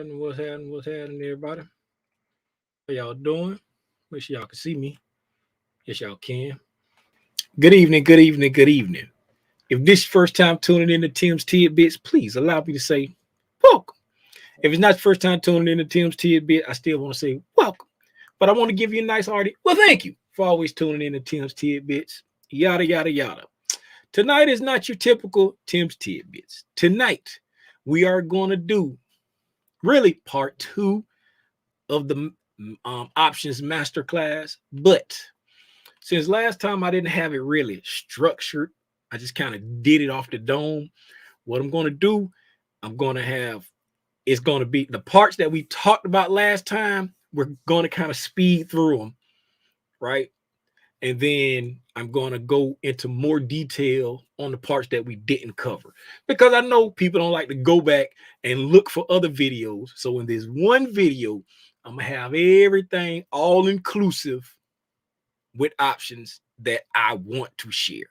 happening? What's happening? What's happening, everybody? How y'all doing? Make sure y'all can see me. Yes, y'all can. Good evening, good evening, good evening. If this is your first time tuning in to Tim's Tidbits, please allow me to say welcome. If it's not your first time tuning in to Tim's Tidbit, I still want to say welcome. But I want to give you a nice hearty, well, thank you for always tuning in to Tim's Tidbits. Yada, yada, yada. Tonight is not your typical Tim's Tidbits. Tonight, we are going to do really part two of the options masterclass. But since last time I didn't have it really structured, I just kind of did it off the dome. What I'm going to do, I'm going to have, it's going to be the parts that we talked about last time. We're going to kind of speed through them, right? And then I'm going to go into more detail on the parts that we didn't cover, because I know people don't like to go back and look for other videos. So in this one video, I'm going to have everything all inclusive with options that I want to share,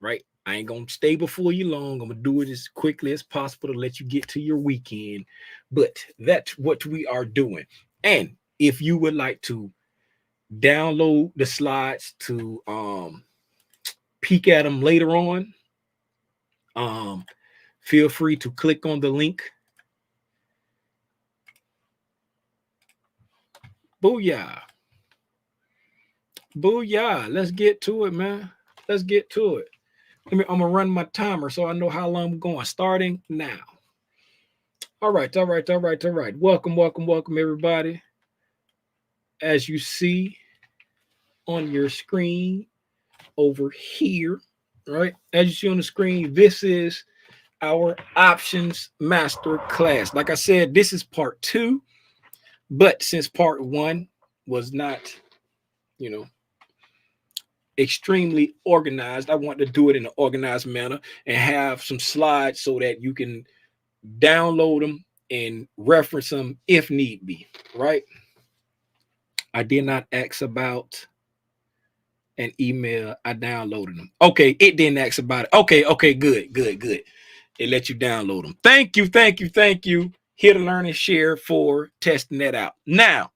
right? I ain't going to stay before you long. I'm going to do it as quickly as possible to let you get to your weekend. But that's what we are doing. And if you would like to download the slides to peek at them later on, feel free to click on the link. Booyah. Booyah. Let's get to it, man. Let's get to it. I'm gonna run my timer so I know how long I'm going. Starting now. All right. Welcome, everybody. As you see on your screen over here, right? As you see on the screen, this is our options master class. Like I said, this is part two, but since part one was not, extremely organized, I want to do it in an organized manner and have some slides so that you can download them and reference them if need be, right? I did not ask about an email. I downloaded them. Okay, it didn't ask about it. Okay, good. It let you download them. Thank you. Here to learn and share for testing that out. Now,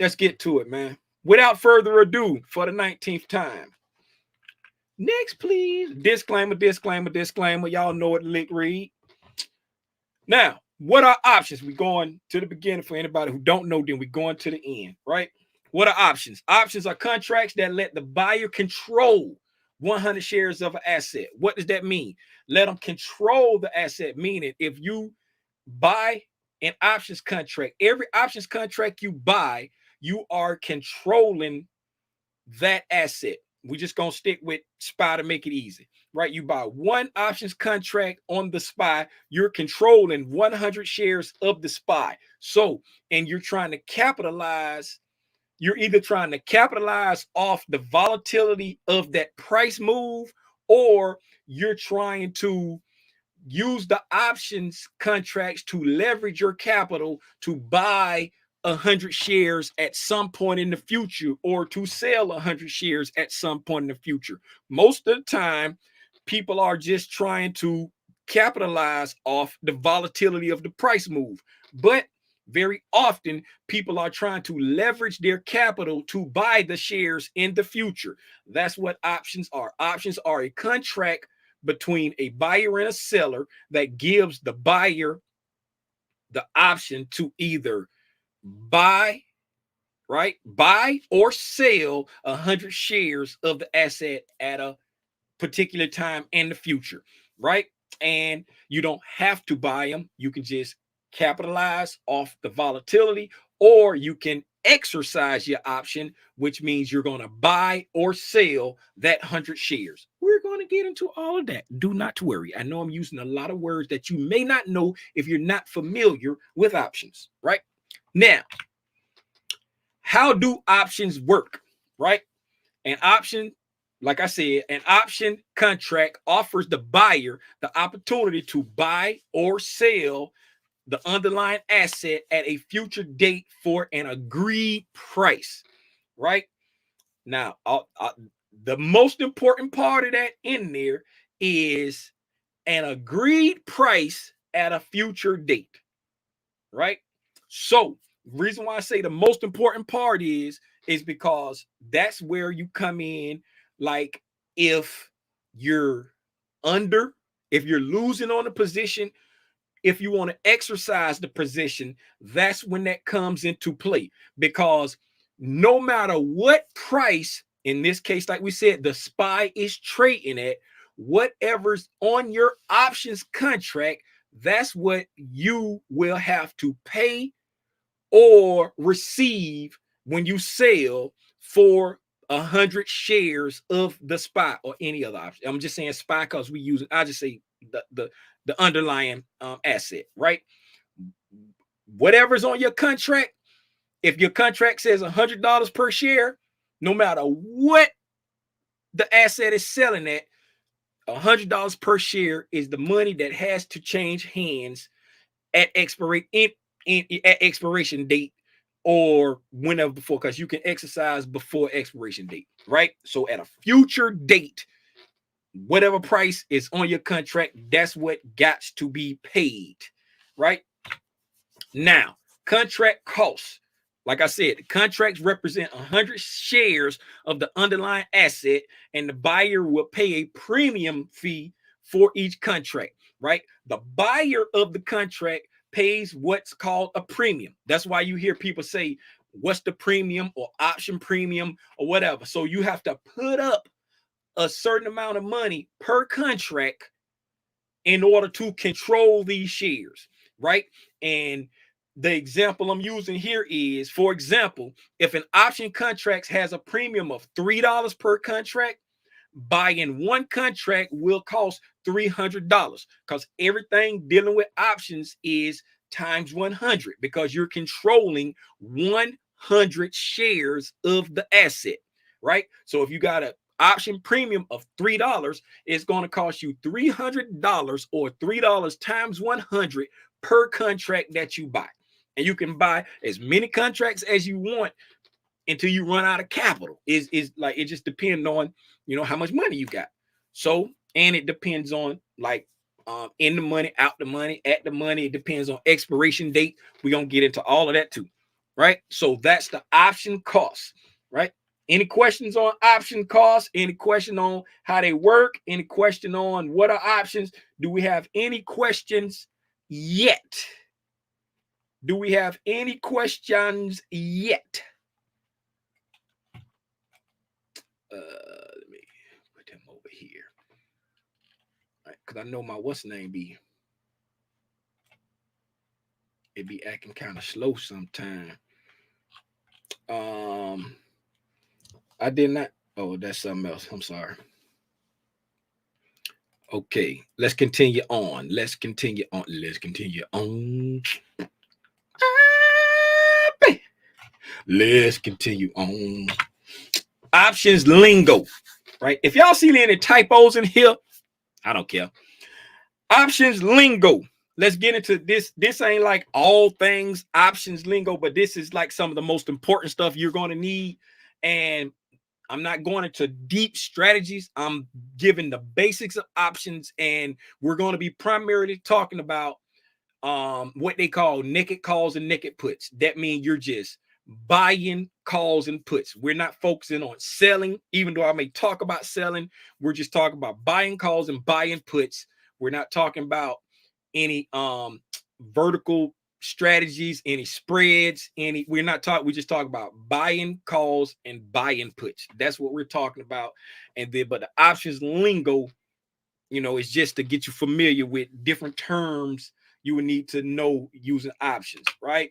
let's get to it, man. Without further ado, for the 19th time. Next, please. Disclaimer. Y'all know what lick read. Now, what are options? We going to the beginning for anybody who don't know, then we going to the end, right? What are options? Options are contracts that let the buyer control 100 shares of an asset. What does that mean? Let them control the asset, meaning if you buy an options contract, every options contract you buy, you are controlling that asset. We're just going to stick with SPY to make it easy, right? You buy one options contract on the SPY, you're controlling 100 shares of the SPY. So, and you're trying to capitalize, you're either trying to capitalize off the volatility of that price move, or you're trying to use the options contracts to leverage your capital to buy 100 shares at some point in the future, or to sell 100 shares at some point in the future. Most of the time, people are just trying to capitalize off the volatility of the price move. But very often, people are trying to leverage their capital to buy the shares in the future. That's what options are. Options are a contract between a buyer and a seller that gives the buyer the option to either buy or sell 100 shares of the asset at a particular time in the future, right? And you don't have to buy them. You can just capitalize off the volatility, or you can exercise your option, which means you're going to buy or sell that 100 shares. We're going to get into all of that. Do not worry. I know I'm using a lot of words that you may not know if you're not familiar with options, right? Now, how do options work, right? An option, like I said, an option contract offers the buyer the opportunity to buy or sell the underlying asset at a future date for an agreed price, right? Now, the most important part of that in there is an agreed price at a future date. right? So reason why I say the most important part is because that's where you come in. Like if you're under, if you're losing on the position, if you want to exercise the position, that's when that comes into play. Because no matter what price, in this case, like we said, the SPY is trading at, whatever's on your options contract, that's what you will have to pay or receive when you sell for 100 shares of the SPY or any other option. I'm just saying SPY because we use it. I just say the underlying asset, right? Whatever's on your contract, if your contract says $100 per share, no matter what the asset is selling at, $100 per share is the money that has to change hands at expiration date or whenever before, because you can exercise before expiration date, right? So at a future date, whatever price is on your contract, that's what got to be paid, right? Now, contract costs. Like I said, contracts represent 100 shares of the underlying asset, and the buyer will pay a premium fee for each contract, right? The buyer of the contract pays what's called a premium. That's why you hear people say, what's the premium or option premium or whatever. So you have to put up a certain amount of money per contract in order to control these shares, right? And the example I'm using here is, for example, if an option contract has a premium of $3 per contract, buying one contract will cost $300 because everything dealing with options is times 100 because you're controlling 100 shares of the asset, right? So if you got an option premium of $3, it's going to cost you $300 or $3 times 100 per contract that you buy. And you can buy as many contracts as you want until you run out of capital. Is like it just depends on how much money you got. So and it depends on like in the money, out the money, at the money. It depends on expiration date. We're gonna get into all of that too, right? So that's the option cost, right? Any questions on option costs? Any question on how they work? Any question on what are options? Do we have any questions yet? Do we have any questions yet? Let me put him over here. All right, because I know my what's name be it be acting kind of slow sometime. I did not. Oh, that's something else. I'm sorry. Okay, let's continue on. Let's continue on. Let's continue on. Let's continue on. Options lingo, right? If y'all see any typos in here, I don't care. Options lingo. Let's get into this. This ain't like all things options lingo, but this is like some of the most important stuff you're going to need. And I'm not going into deep strategies. I'm giving the basics of options, and we're going to be primarily talking about what they call naked calls and naked puts. That means you're just buying calls and puts. We're not focusing on selling, even though I may talk about selling. We're just talking about buying calls and buying puts. We're not talking about any vertical strategies, any spreads, we're not talking, we just talk about buying calls and buying puts. That's what we're talking about. And then, but the options lingo, is just to get you familiar with different terms you would need to know using options, right?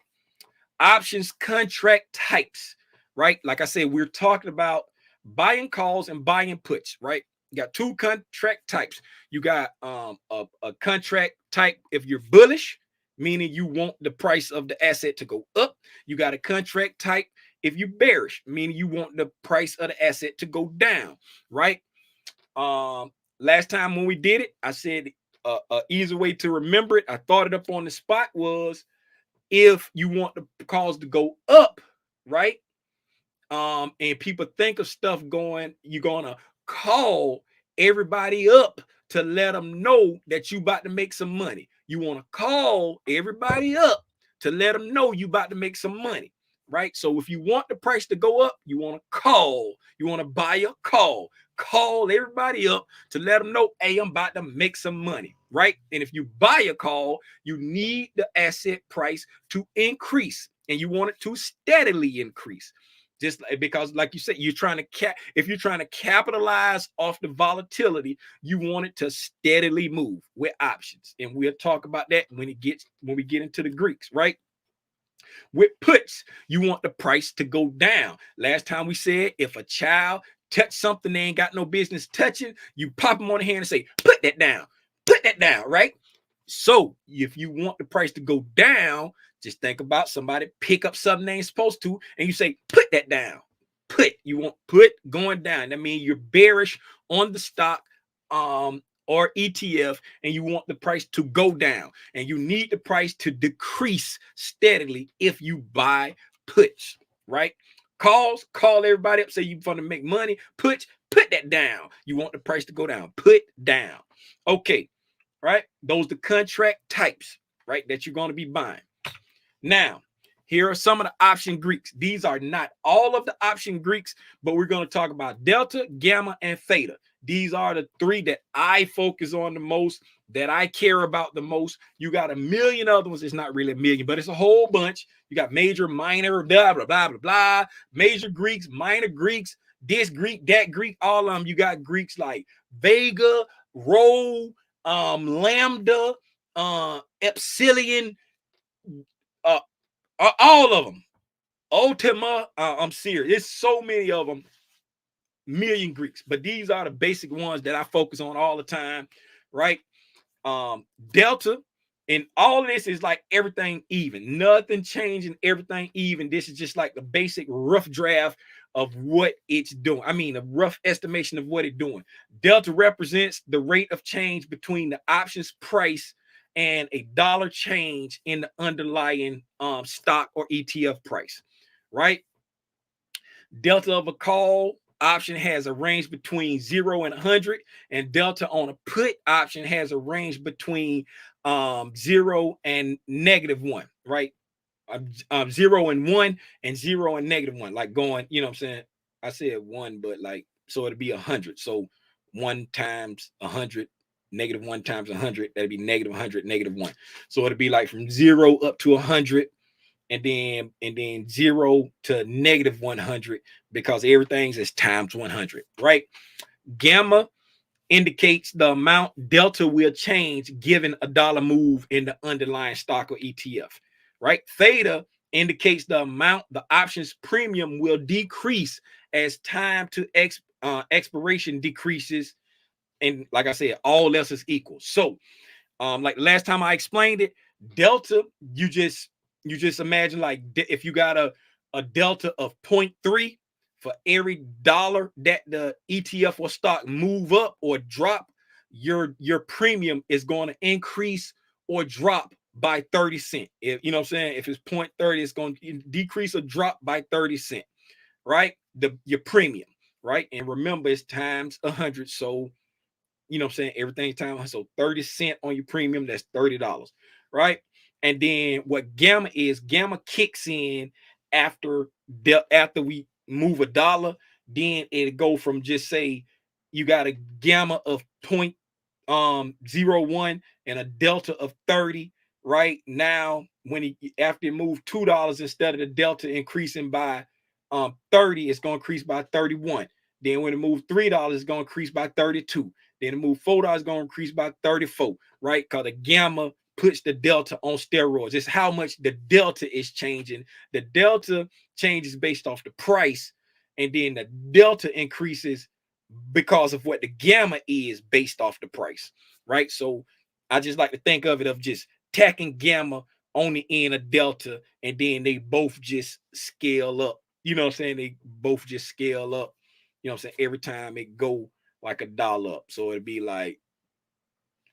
Options contract types, right? Like I said, we're talking about buying calls and buying puts, right? You got two contract types. You got a contract type if you're bullish, meaning you want the price of the asset to go up. You got a contract type if you're bearish, meaning you want the price of the asset to go down, right? Last time when we did it, I said an easy way to remember it, I thought it up on the spot, was if you want the calls to go up, right? And people think of stuff going, you're gonna call everybody up to let them know that you about to make some money. You want to call everybody up to let them know you about to make some money, right? So if you want the price to go up, you want to call, you want to buy a call everybody up to let them know, hey, I'm about to make some money, right? And if you buy a call, you need the asset price to increase, and you want it to steadily increase. Just because, like you said, if you're trying to capitalize off the volatility, you want it to steadily move with options. And we'll talk about that when we get into the Greeks, right? With puts, you want the price to go down. Last time we said, if a child touch something they ain't got no business touching, you pop them on the hand and say, put that down, right? So if you want the price to go down, just think about somebody pick up something they ain't supposed to, and you say, put that down. You want put going down. That means you're bearish on the stock or ETF, and you want the price to go down, and you need the price to decrease steadily if you buy puts, right? Call everybody up, say you want to make money. Put that down. You want the price to go down. Put down. Okay, right? Those are the contract types, right, that you're going to be buying. Now, here are some of the option Greeks. These are not all of the option Greeks, but we're going to talk about delta, gamma, and theta. These are the three that I focus on the most, that I care about the most. You got a million other ones. It's not really a million, but it's a whole bunch. You got major, minor, blah, blah, blah, blah, blah. Major Greeks, minor Greeks, this Greek, that Greek, all of them. You got Greeks like Vega, Rho, Lambda, Epsilon, all of them. Ultima, I'm serious. There's so many of them, million Greeks, but these are the basic ones that I focus on all the time, right? Delta, and all of this is like everything even, nothing changing, everything even. This is just like the basic rough draft of what it's doing. I mean, a rough estimation of what it's doing. Delta represents the rate of change between the options price and a dollar change in the underlying stock or ETF price, right? Delta of a call option has a range between 0 and 100, and delta on a put option has a range between 0 and -1, right? 0 and 1 and 0 and -1, like going, you know what I'm saying? I said 1, but like, so it'd be 100. So 1 times 100, -1 times 100, that'd be -100, -1. So it'd be like from 0 up to 100, and then 0 to -100, because everything's is times 100, right? Gamma indicates the amount delta will change given a dollar move in the underlying stock or ETF, right? Theta indicates the amount the options premium will decrease as time to expiration decreases, and like I said, all else is equal. So like last time I explained it, delta, you just imagine like if you got a delta of 0.3 for every dollar that the ETF or stock move up or drop, your premium is going to increase or drop by 30 cents. If you know what I'm saying, if it's 0.30, it's going to decrease or drop by 30 cents, right? Your premium, right? And remember, it's times 100. So you know what I'm saying, everything time. So 30 cents on your premium, that's $30, right? And then what gamma is, gamma kicks in after we move a dollar. Then it'll go from, just say you got a gamma of 0.01 and a delta of 30, right? Now when after it moved $2, instead of the delta increasing by 30, it's going to increase by 31. Then when it moves $3, it's going to increase by 32. Then it move $4, is going to increase by 34, right? Because the gamma puts the delta on steroids. It's how much the delta is changing. The delta changes based off the price, and then the delta increases because of what the gamma is based off the price, right? So I just like to think of it of just tacking gamma on the end of delta, and then they both just scale up. You know what I'm saying? They both just scale up. You know what I'm saying? Every time it go like $1 up. So it'd be like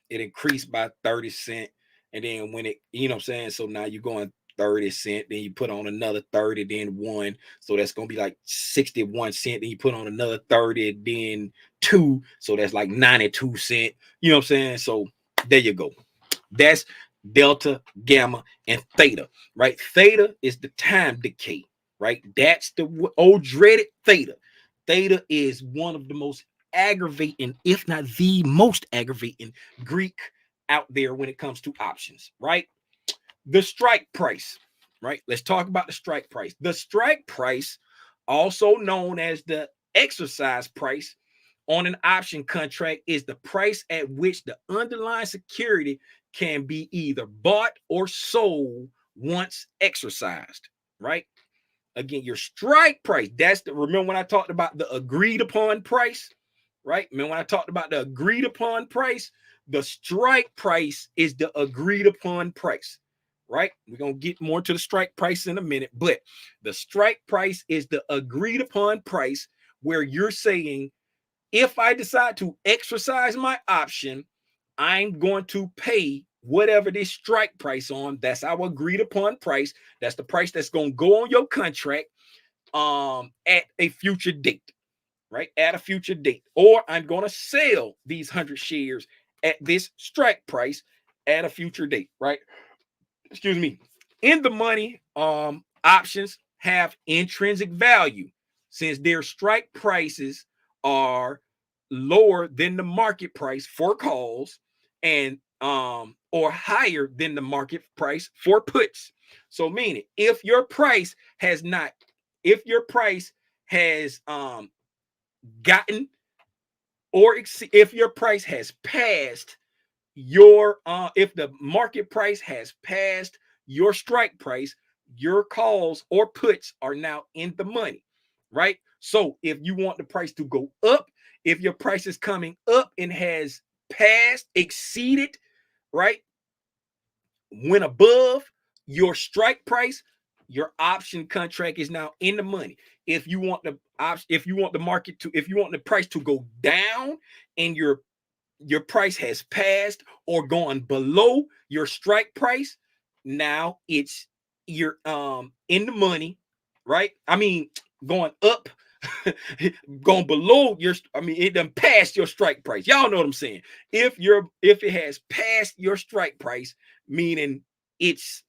it increased by 30 cents. And then when it, you know what I'm saying? So now you're going 30 cents, then you put on another 30, then 1. So that's gonna be like 61 cents. Then you put on another 30, then 2. So that's like 92 cents. You know what I'm saying? So there you go. That's delta, gamma, and theta, right? Theta is the time decay, right? That's the old dreaded theta. Theta is one of the most aggravating, if not the most aggravating Greek out there when it comes to options, right? The strike price, right? Let's talk about the strike price. The strike price, also known as the exercise price on an option contract, is the price at which the underlying security can be either bought or sold once exercised, right? Again, your strike price, that's the, remember when I talked about the agreed upon price, right? Remember when I talked about the agreed upon price? The strike price is the agreed upon price, right? We're going to get more to the strike price in a minute, but the strike price is the agreed upon price where you're saying, if I decide to exercise my option, I'm going to pay whatever this strike price on. That's our agreed upon price. That's the price that's going to go on your contract at a future date, right? At a future date. Or I'm going to sell these 100 shares at this strike price at a future date, right? Excuse me. In the money, options have intrinsic value since their strike prices are lower than the market price for calls and or higher than the market price for puts. So meaning if your price has not, if your price has gotten or if your price has passed your if the market price has passed your strike price, your calls or puts are now in the money, right? So if you want the price to go up, if your price is coming up and has passed, exceeded, right, went above your strike price, your option contract is now in the money. If you want the option, if you want the market to, if you want the price to go down and your price has passed or gone below your strike price, now it's you're in the money, right? I mean, going up, going below your, I mean, it done passed your strike price. Y'all know what I'm saying. If it has passed your strike price, meaning it's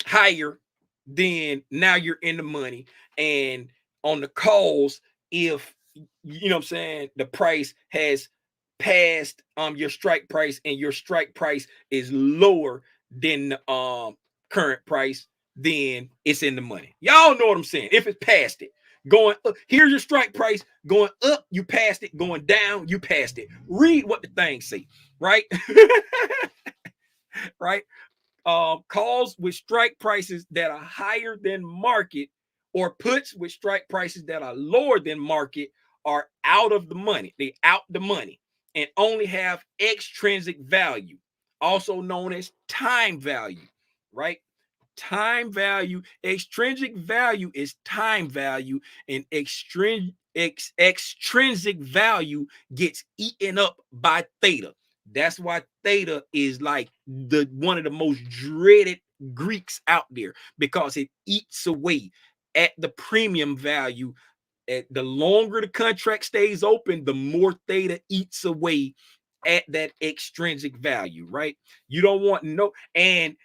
higher, then now you're in the money. And on the calls, if you know what I'm saying, the price has passed your strike price and your strike price is lower than the current price, then it's in the money. Y'all know what I'm saying. If it's past it, going up, here's your strike price, going up, you passed it, going down, you passed it. Read what the things say, right? Right? Calls with strike prices that are higher than market or puts with strike prices that are lower than market are out of the money. They out the money and only have extrinsic value, also known as time value, right? Time value, extrinsic value is time value, and extrinsic value gets eaten up by theta. That's why theta is like the one of the most dreaded Greeks out there, because it eats away at the premium value. At the longer the contract stays open, the more theta eats away at that extrinsic value, right? You don't want no, and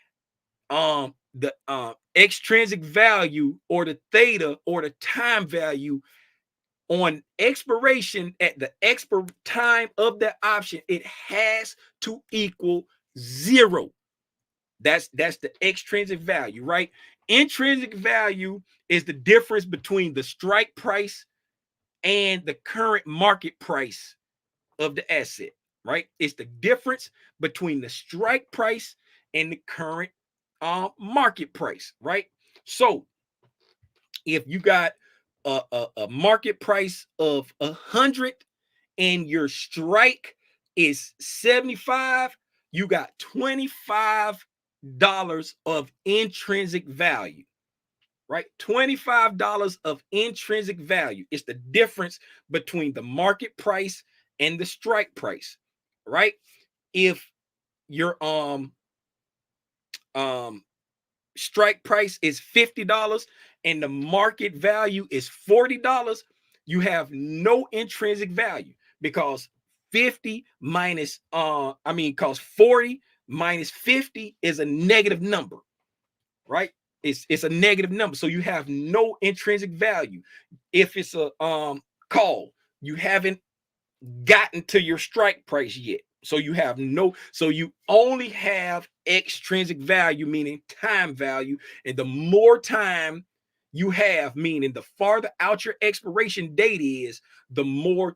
the extrinsic value or the theta or the time value on expiration at the time of the option, it has to equal 0. That's the extrinsic value, right? Intrinsic value is the difference between the strike price and the current market price of the asset, right? It's the difference between the strike price and the current market price, right? So if you got a market price of 100 and your strike is 75, you got $25 of intrinsic value, right? $25 of intrinsic value. It's the difference between the market price and the strike price, right? If your strike price is $50 and the market value is $40, you have no intrinsic value, because 50 minus because 40 minus 50 is a negative number, right? It's a negative number. So you have no intrinsic value. If it's a call, you haven't gotten to your strike price yet. So you have no, so you only have extrinsic value, meaning time value. And the more time you have, meaning the farther out your expiration date is, the more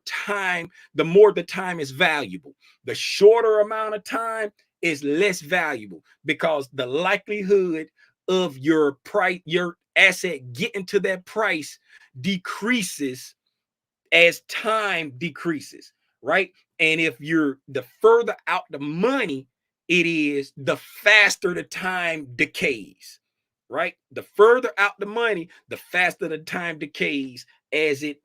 the time is valuable. The shorter amount of time is less valuable, because the likelihood of your price, your asset getting to that price decreases as time decreases, right? And if you're the further out the money it is, the faster the time decays, right? The further out the money, the faster the time decays as it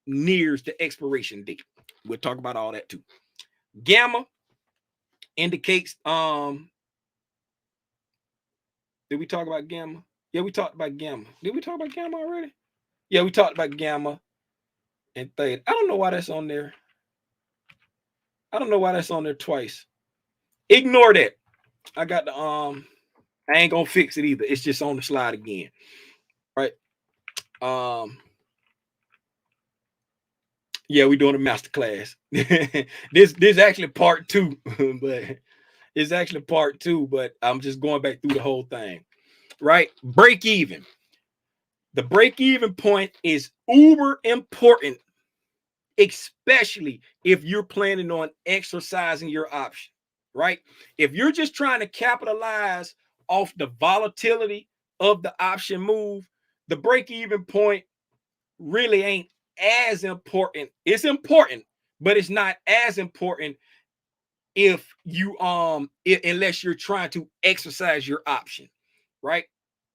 nears the expiration date. We'll talk about all that too. Gamma indicates, did we talk about gamma? Yeah, we talked about gamma. Did we talk about gamma already? Yeah, we talked about gamma and theta. I don't know why that's on there. I don't know why that's on there twice. Ignore that. I got the I ain't gonna fix it either. It's just on the slide again. Right. Yeah, we're doing a master class. This actually part two, but it's actually part two, but I'm just going back through the whole thing. Right? Break even. The break even point is uber important, especially if you're planning on exercising your option, right? If you're just trying to capitalize off the volatility of the option move, the break-even point really ain't as important. It's important, but it's not as important if you unless you're trying to exercise your option, right?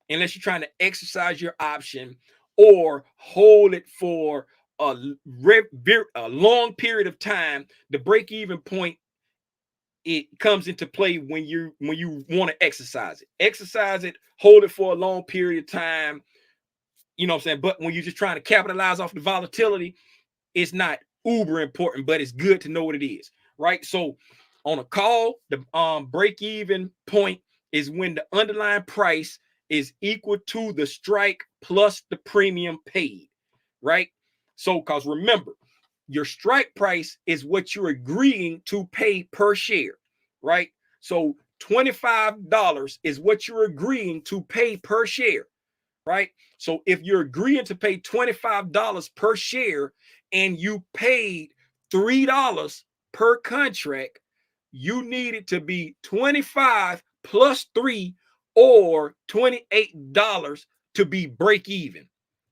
Unless you're trying to exercise your option or hold it for a long period of time. The break-even point, it comes into play when you want to exercise it, hold it for a long period of time, you know what I'm saying? But when you're just trying to capitalize off the volatility, it's not uber important, but it's good to know what it is, right? So on a call, the break-even point is when the underlying price is equal to the strike plus the premium paid, right? So, because remember, your strike price is what you're agreeing to pay per share, right? So $25 is what you're agreeing to pay per share, right? So if you're agreeing to pay $25 per share and you paid $3 per contract, you need it to be 25 plus 3 or $28 to be break even,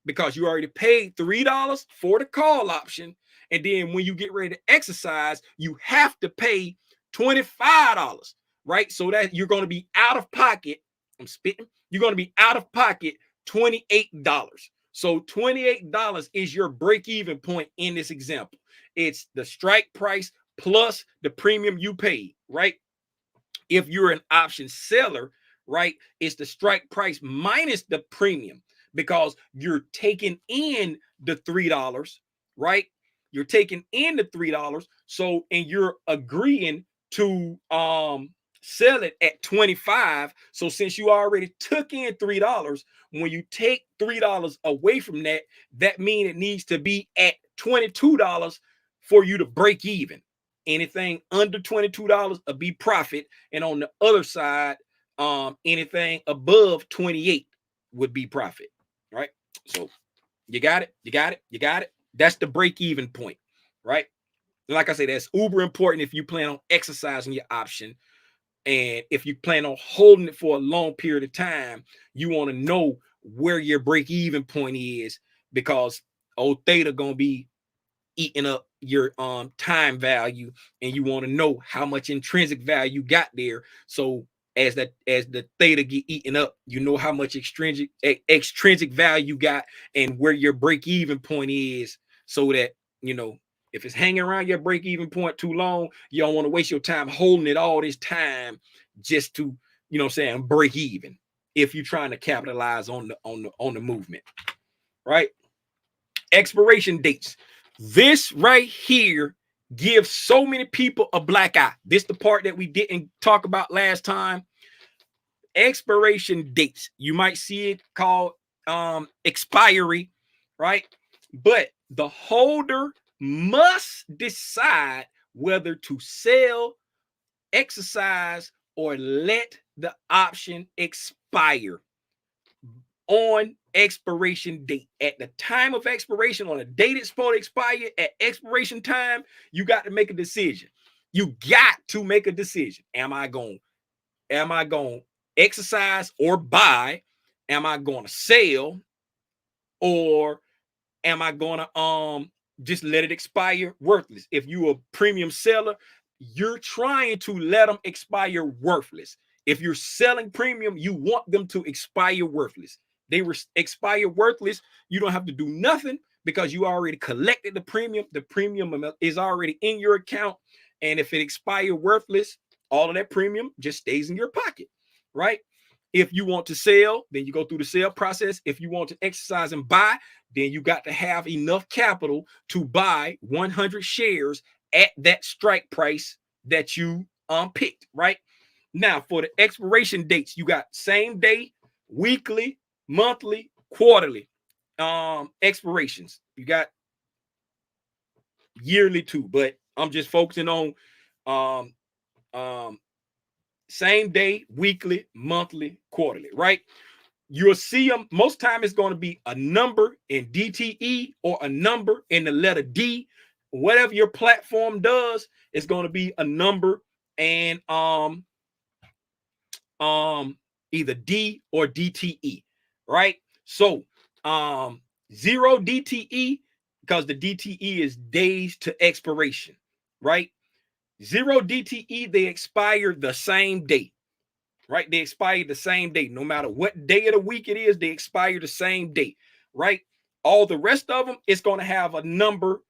because you already paid $3 for the call option. And then when you get ready to exercise, you have to pay $25, right? So that you're going to be out of pocket. I'm spitting. You're going to be out of pocket $28. So $28 is your break-even point in this example. It's the strike price plus the premium you paid, right? If you're an option seller, right, it's the strike price minus the premium, because you're taking in the $3, right? You're taking in the $3. So, and you're agreeing to sell it at 25. So since you already took in $3, when you take $3 away from that, that means it needs to be at $22 for you to break even. Anything under $22 will be profit, and on the other side, anything above 28 would be profit, right? So you got it. That's the break-even point, right? Like I say, that's uber important if you plan on exercising your option. And if you plan on holding it for a long period of time, you want to know where your break-even point is, because old theta gonna be eating up your time value, and you want to know how much intrinsic value you got there. So as the theta get eaten up, you know how much extrinsic value you got and where your break-even point is, so that if it's hanging around your break-even point too long, you don't want to waste your time holding it all this time just to break even, if you're trying to capitalize on the movement, right? Expiration dates. This right here give so many people a black eye. This the part that we didn't talk about last time. Expiration dates. You might see it called expiry, right? But the holder must decide whether to sell, exercise, or let the option expire on expiration date. At the time of expiration, on a date it's supposed to expire, at expiration time, you got to make a decision. You got to make a decision. Am I going to exercise or buy? Am I going to sell, or am I going to just let it expire worthless? If you're a premium seller, you're trying to let them expire worthless. If you're selling premium, you want them to expire worthless. They expire worthless. You don't have to do nothing because you already collected the premium. The premium is already in your account. And if it expires worthless, all of that premium just stays in your pocket, right? If you want to sell, then you go through the sale process. If you want to exercise and buy, then you got to have enough capital to buy 100 shares at that strike price that you picked, right? Now, for the expiration dates, you got same day, weekly, monthly, quarterly expirations. You got yearly too, but I'm just focusing on same day, weekly, monthly, quarterly, right? You'll see them most time. It's going to be a number in DTE or a number in the letter D. Whatever your platform does, it's going to be a number and either D or DTE, right? So 0 DTE, because the DTE is days to expiration, right? 0 DTE, they expire the same day, right? They expire the same day. No matter what day of the week it is, they expire the same day, right? All the rest of them, it's going to have a number.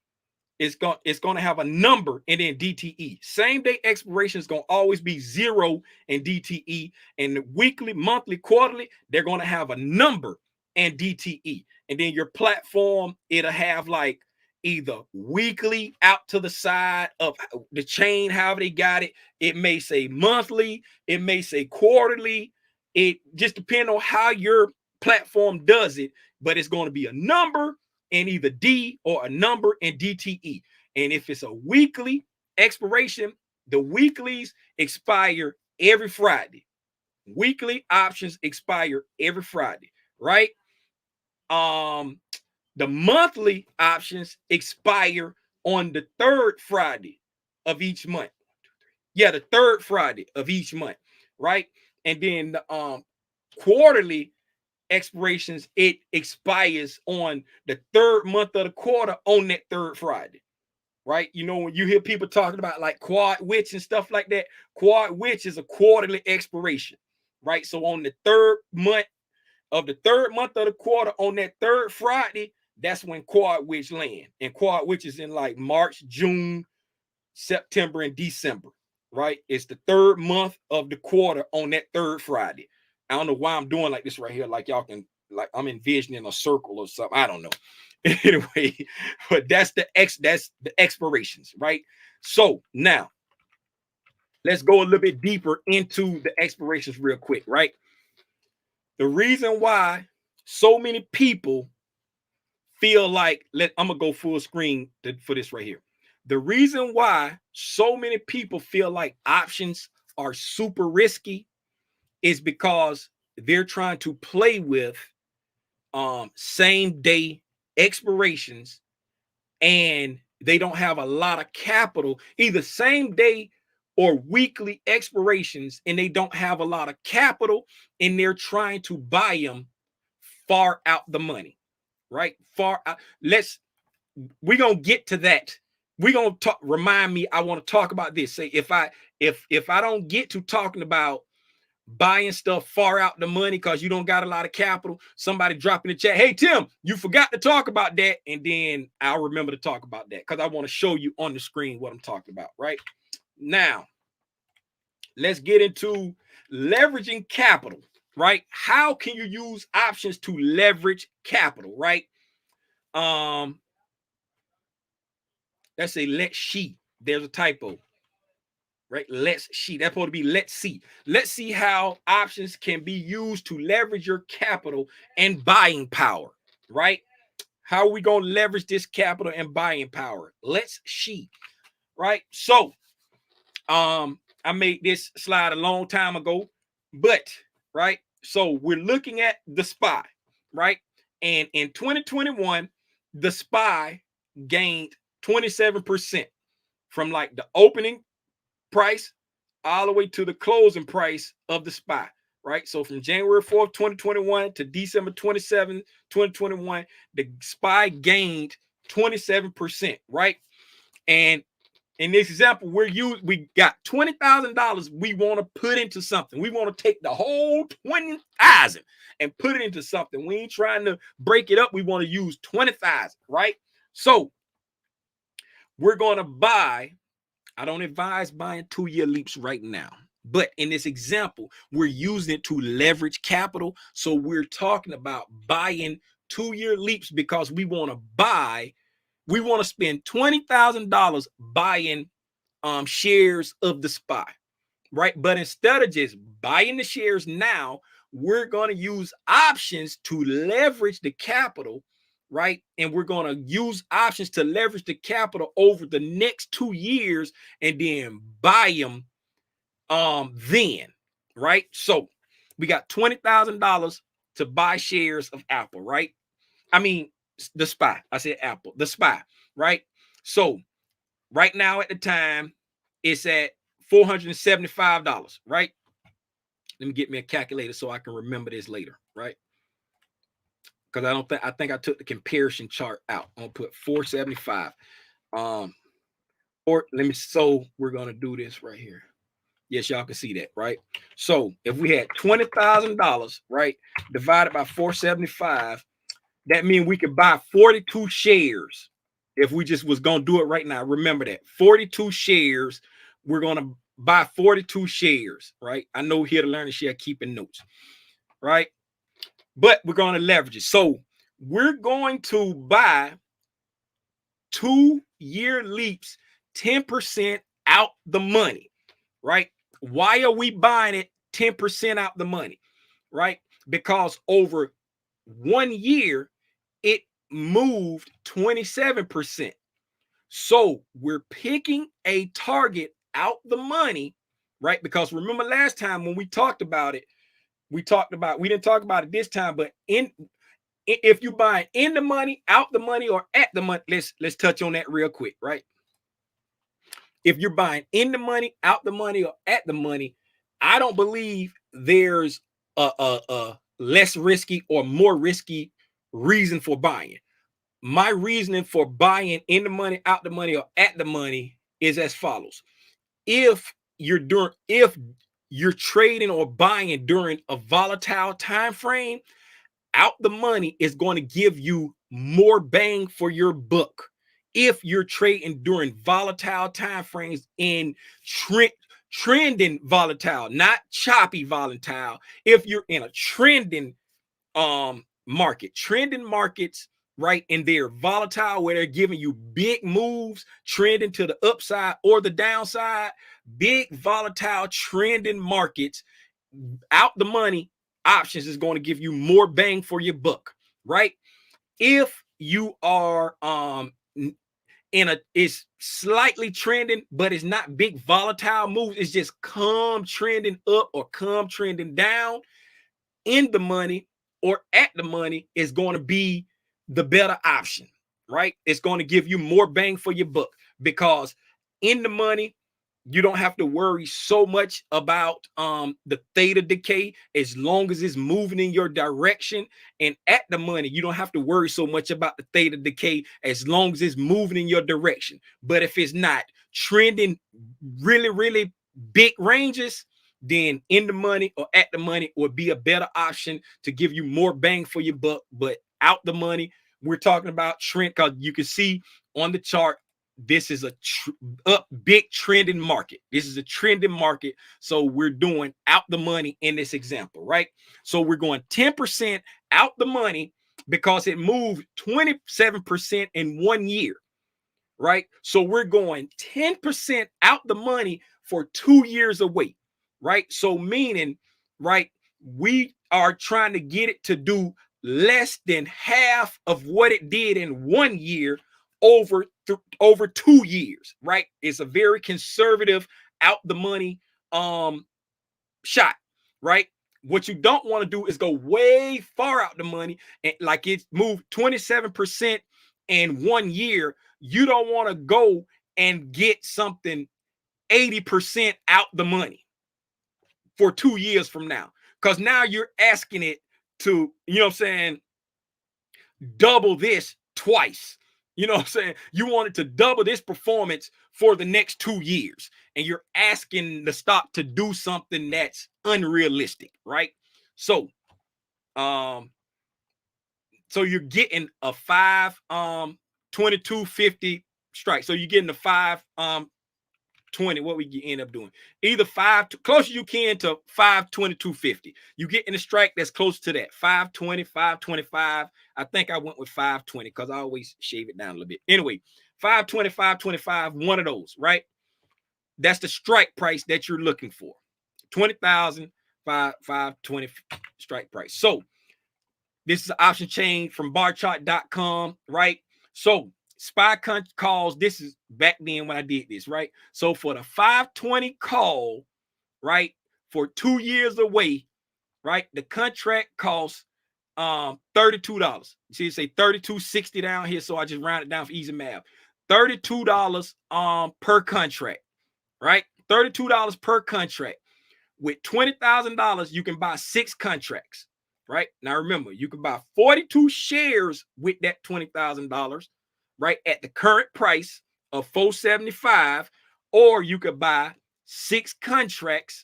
It's going to have a number and then DTE. Same day expiration is going to always be 0 and DTE. And the weekly, monthly, quarterly, they're going to have a number and DTE. And then your platform, it'll have like either weekly out to the side of the chain, however they got it. It may say monthly, it may say quarterly. It just depends on how your platform does it, but it's going to be a number and either D or a number and DTE. And if it's a weekly expiration, the weeklies expire every Friday. Weekly options expire every Friday, right? The monthly options expire on the third Friday of each month. Yeah, the third Friday of each month, right? And then the quarterly expirations, it expires on the third month of the quarter on that third Friday, right? You know, when you hear people talking about like quad witch and stuff like that, quad witch is a quarterly expiration, right? So on the third month of the quarter, on that third Friday, that's when quad witch land. And quad witch is in like March, June, September, and December, right? It's the third month of the quarter on that third Friday. I don't know why I'm doing like this right here. Like y'all can, like I'm envisioning a circle or something. I don't know. Anyway, but that's the expirations, right? So now let's go a little bit deeper into the expirations real quick, right? The reason why so many people feel like, I'm gonna go full screen for this right here. The reason why so many people feel like options are super risky is because they're trying to play with same day expirations and they don't have a lot of capital, either same day or weekly expirations, and they don't have a lot of capital and they're trying to buy them far out the money, right? Far out. We're gonna get to that. We're gonna talk. Remind me, I want to talk about this. Say if I don't get to talking about buying stuff far out the money because you don't got a lot of capital, somebody drop in the chat, hey Tim, you forgot to talk about that, and then I'll remember to talk about that because I want to show you on the screen what I'm talking about. Right now, let's get into leveraging capital. Right? How can you use options to leverage capital? Right? Let's say let she There's a typo, right? Let's see. That's supposed to be let's see. Let's see how options can be used to leverage your capital and buying power, right? How are we going to leverage this capital and buying power? Let's see, right? So, I made this slide a long time ago, but right. So we're looking at the SPY, right? And in 2021, the SPY gained 27% from like the opening price all the way to the closing price of the SPY, right? So from January 4th, 2021 to December 27th, 2021, the SPY gained 27%, right? And in this example, we got $20,000 we want to put into something. We want to take the whole 20,000 and put it into something. We ain't trying to break it up. We want to use 20,000, right? So we're going to buy. I don't advise buying 2-year leaps right now. But in this example, we're using it to leverage capital. So we're talking about buying 2-year leaps because we want to spend $20,000 buying shares of the SPY, right? But instead of just buying the shares now, we're going to use options to leverage the capital, right? And we're going to use options to leverage the capital over the next 2 years and then buy them then, right? So we got $20,000 to buy shares of Apple, right? I mean, the SPY. I said Apple, the SPY, right? So right now at the time, it's at $475, right? Let me get me a calculator so I can remember this later, right? Because I think I took the comparison chart out. I'm gonna put 475. Or let me, so we're gonna do this right here. Yes, y'all can see that, right? So if we had $20,000, right, divided by 475, that means we could buy 42 shares if we just was going to do it right now. Remember that 42 shares. We're going to buy 42 shares, right? I know here to learn and share, keeping notes, right? But we're going to leverage it. So we're going to buy 2-year leaps, 10% out the money, right? Why are we buying it 10% out the money, right? Because over 1 year, it moved 27%. So we're picking a target out the money, right? Because remember last time when we talked about it, we didn't talk about it this time, but if you buy in the money, out the money, or at the money, let's touch on that real quick, right? If you're buying in the money, out the money, or at the money, I don't believe there's a less risky or more risky reason for buying. My reasoning for buying in the money, out the money, or at the money is as follows. If you're trading or buying during a volatile time frame, out the money is going to give you more bang for your buck. If you're trading during volatile time frames in trending volatile, not choppy volatile. If you're in a trending trending markets, right, and they're volatile where they're giving you big moves, trending to the upside or the downside, big volatile trending markets, out the money options is going to give you more bang for your buck, right? If you are it's slightly trending, but it's not big volatile moves, it's just come trending up or come trending down, in the money or at the money is going to be the better option, right? It's going to give you more bang for your buck because in the money, you don't have to worry so much about the theta decay as long as it's moving in your direction. And at the money, you don't have to worry so much about the theta decay as long as it's moving in your direction. But if it's not trending really, really big ranges, then in the money or at the money would be a better option to give you more bang for your buck. But out the money, we're talking about trend, because you can see on the chart, this is a big trending market. This is a trending market. So we're doing out the money in this example, right? So we're going 10% out the money because it moved 27% in 1 year, right? So we're going 10% out the money for 2 years away, right? So meaning, right, we are trying to get it to do less than half of what it did in 1 year over 2 years, right? It's a very conservative out the money shot, right? What you don't want to do is go way far out the money and like it's moved 27% in 1 year. You don't want to go and get something 80% out the money for 2 years from now. Because now you're asking it to, you know what I'm saying, double this twice. You know what I'm saying? You want it to double this performance for the next 2 years. And you're asking the stock to do something that's unrealistic, right? So, um, so you're getting a 2250 strike. So you're getting the 520. What we end up doing? Either close as you can to 522.50. You get in a strike that's close to that 520, 525. I think I went with 520 because I always shave it down a little bit. Anyway, 520, 525, one of those, right? That's the strike price that you're looking for. 20,000, 520 strike price. So this is an option chain from barchart.com, right? So SPY calls, this is back then when I did this, right? So for the 520 call, right, for 2 years away, right, the contract costs $32. You see, it say $32.60 down here, so I just round it down for easy math. $32 per contract, right? $32 per contract. With $20,000, you can buy 6 contracts, right? Now remember, you can buy 42 shares with that $20,000, right? At the current price of $475, or you could buy 6 contracts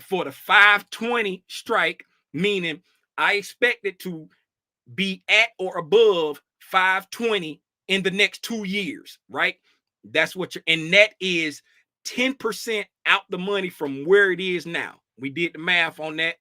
for the 520 strike, meaning I expect it to be at or above 520 in the next 2 years, right? That's what and that is 10% out the money from where it is now. We did the math on that,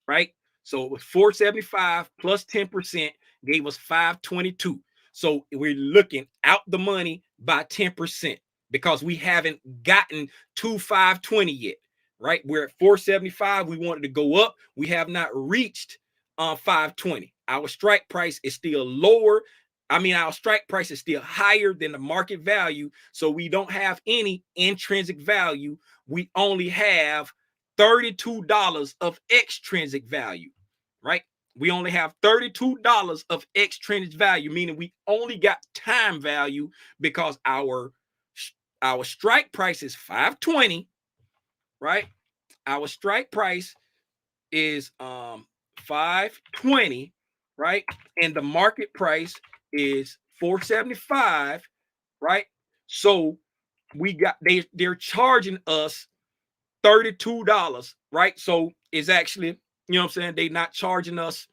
right? So it was 475 plus 10% gave us 522. So we're looking out the money by 10% because we haven't gotten to 520 yet, right? We're at 475. We wanted to go up. We have not reached 520. Our strike price is still lower. I mean, our strike price is still higher than the market value. So we don't have any intrinsic value. We only have $32 of extrinsic value, right? We only have $32 of extrinsic value, meaning we only got time value because our strike price is 520, right? Our strike price is 520, right? And the market price is 475, right? So we got they're charging us $32, right? So it's actually, you know what I'm saying, they not charging us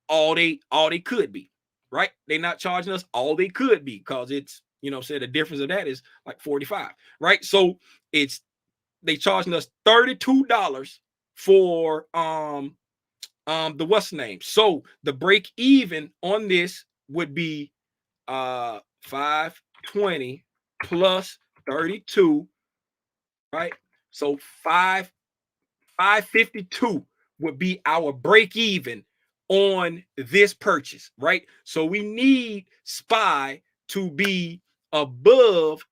all they could be, right? They not charging us all they could be because it's, you know what I'm saying, the difference of that is like 45, right? So it's they charging us $32 for the what's name. So the break even on this would be 520 plus 32, right? So 552 would be our break even on this purchase, right? So we need SPY to be above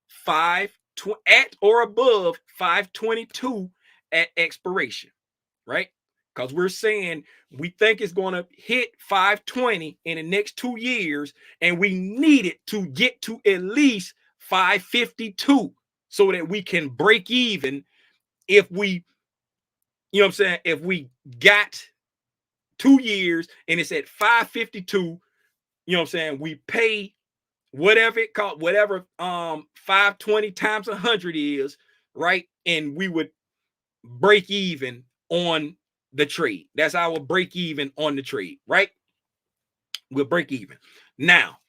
at or above 522 at expiration, right? Because we're saying we think it's going to hit 520 in the next 2 years, and we need it to get to at least 552 so that we can break even. If we, you know what I'm saying, if we got 2 years and it's at 552, you know what I'm saying, we pay whatever it cost, whatever 520 times 100 is, right? And we would break even on the trade. That's our break even on the trade, right? We'll break even. Now,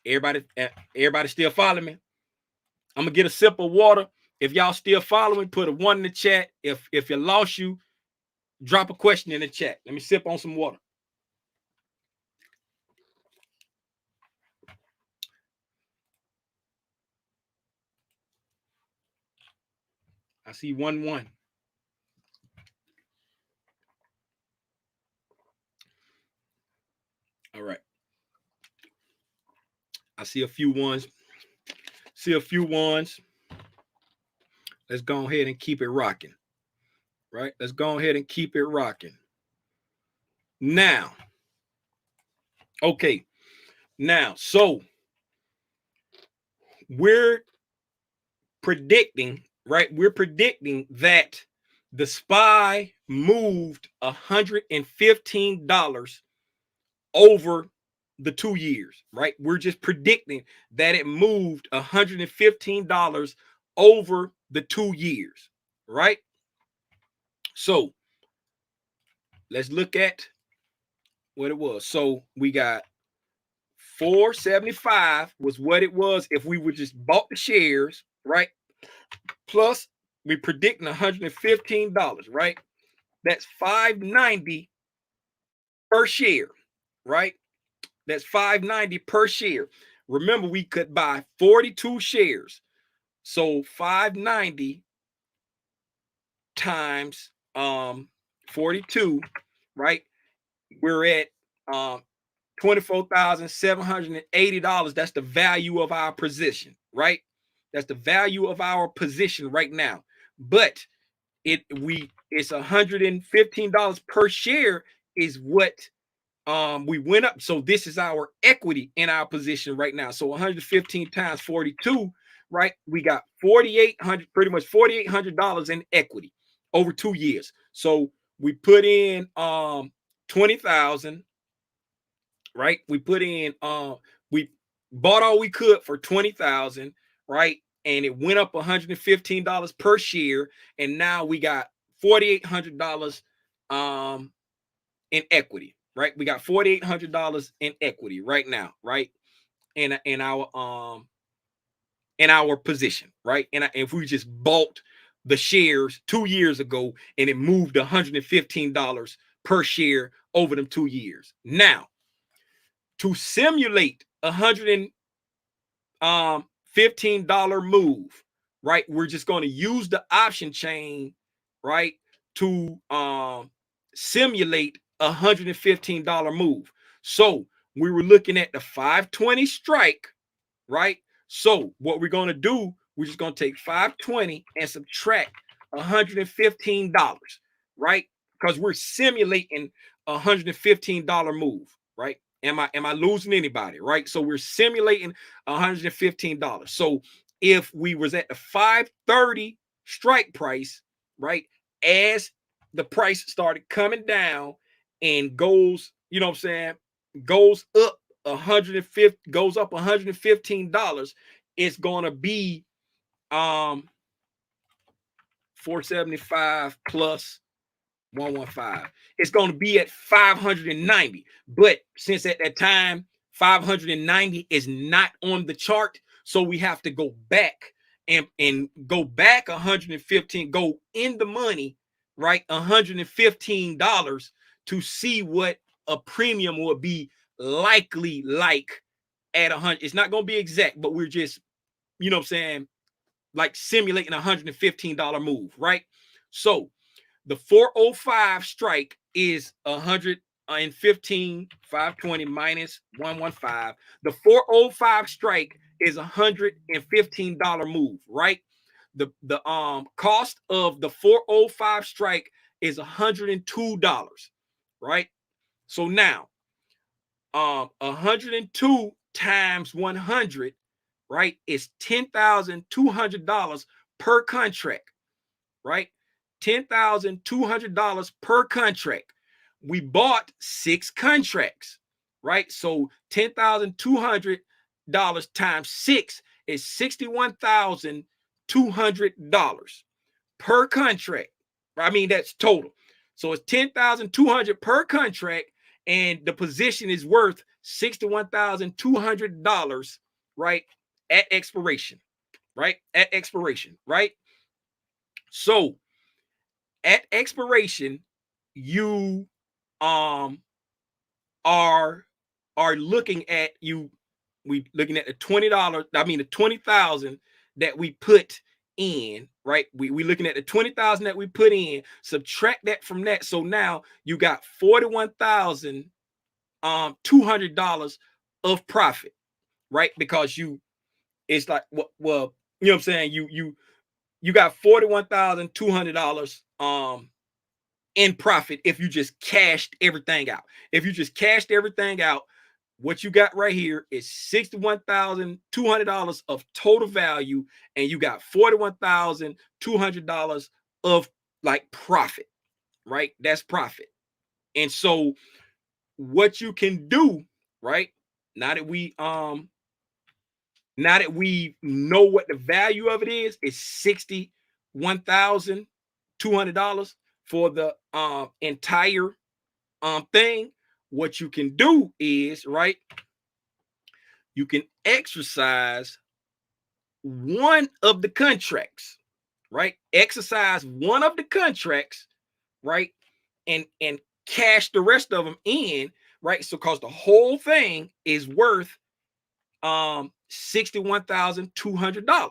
everybody still following me? I'm gonna get a sip of water. If y'all still following, put a 1 in the chat. If you lost, you drop a question in the chat. Let me sip on some water. I see 1-1. All right. I see a few ones. Let's go ahead and keep it rocking. Right? Let's go ahead and keep it rocking. Now, okay. Now, so we're predicting, right? We're predicting that the SPY moved $115 over the 2 years, right? We're just predicting that it moved $115 over the 2 years, right? So let's look at what it was. So we got 475 was what it was if we would just bought the shares, right? Plus we predicting $115, right? That's $590 per share, right? That's $590 per share. Remember, we could buy 42 shares. So $590 times 42, right? We're at $24,780. That's the value of our position, right? That's the value of our position right now. But it's $115 per share is what we went up. So this is our equity in our position right now. So 115 times 42, right? We got 4,800, pretty much $4,800 in equity over 2 years. So we put in 20,000, right? We put in we bought all we could for 20,000, right? And it went up $115 per share, and now we got $4,800 in equity, right? We got $4,800 in equity right now, right? In our position, right? And if we just bought the shares 2 years ago and it moved $115 per share over them 2 years. Now, to simulate $115 move, right? We're just going to use the option chain, right, to simulate $115 move. So we were looking at the 520 strike, right? So what we're going to do, we're just going to take 520 and subtract $115, right? Because we're simulating $115 move, right? Am I losing anybody, right? So we're simulating $115. So if we was at the 530 strike price, right, as the price started coming down and goes, you know what I'm saying, goes up 150, goes up $115, it's gonna be 475 plus 115. It's going to be at 590. But since at that time 590 is not on the chart, so we have to go back and go back 115, go in the money, right? $115 to see what a premium would be likely like at 100. It's not going to be exact, but we're just, you know what I'm saying, like simulating $115 move, right? So the 405 strike is 115, 520 minus 115. The 405 strike is $115 move, right? The cost of the 405 strike is $102, right? So now 102 times 100, right, is $10,200 per contract, right? $10,200 per contract. We bought 6 contracts, right? So $10,200 times 6 is $61,200 per contract. I mean, that's total. So it's $10,200 per contract, and the position is worth $61,200, right, at expiration, right? At expiration, right? So at expiration, you are looking at we looking at the $20, I mean the 20,000 that we put in, right? We looking at the 20,000 that we put in, subtract that from that. So now you got $41,200 of profit, right? Because it's like, well, you know what I'm saying? You got $41,200 in profit if you just cashed everything out. If you just cashed everything out, what you got right here is $61,200 of total value, and you got $41,200 of like profit, right? That's profit. And so what you can do, right? Now that we know what the value of it is $61,200 for the entire thing. What you can do is, right, you can exercise one of the contracts, right? Exercise one of the contracts, right? And cash the rest of them in, right? So because the whole thing is worth $61,200,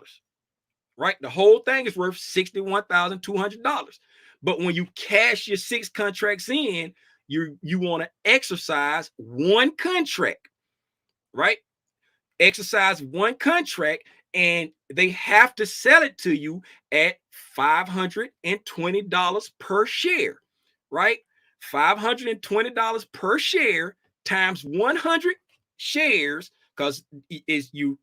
right? The whole thing is worth $61,200. But when you cash your 6 contracts in, you want to exercise one contract, right? Exercise one contract, and they have to sell it to you at $520 per share, right? $520 per share times 100 shares, because is you're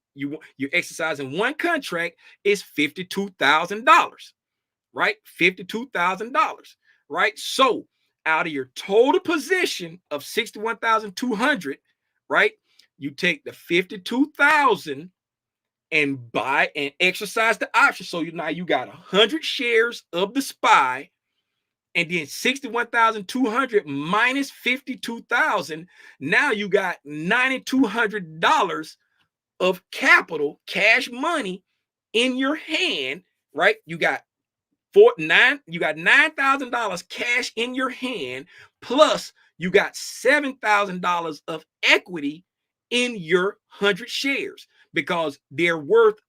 exercising one contract, is $52,000, right? $52,000, right? So out of your total position of 61,200, right? You take the 52,000 and buy and exercise the option. So now you got 100 shares of the SPY, and then 61,200 minus 52,000. Now you got $9,200 of capital, cash money in your hand, right? You got $9,000 cash in your hand, plus you got $7,000 of equity in your 100 shares, because they're worth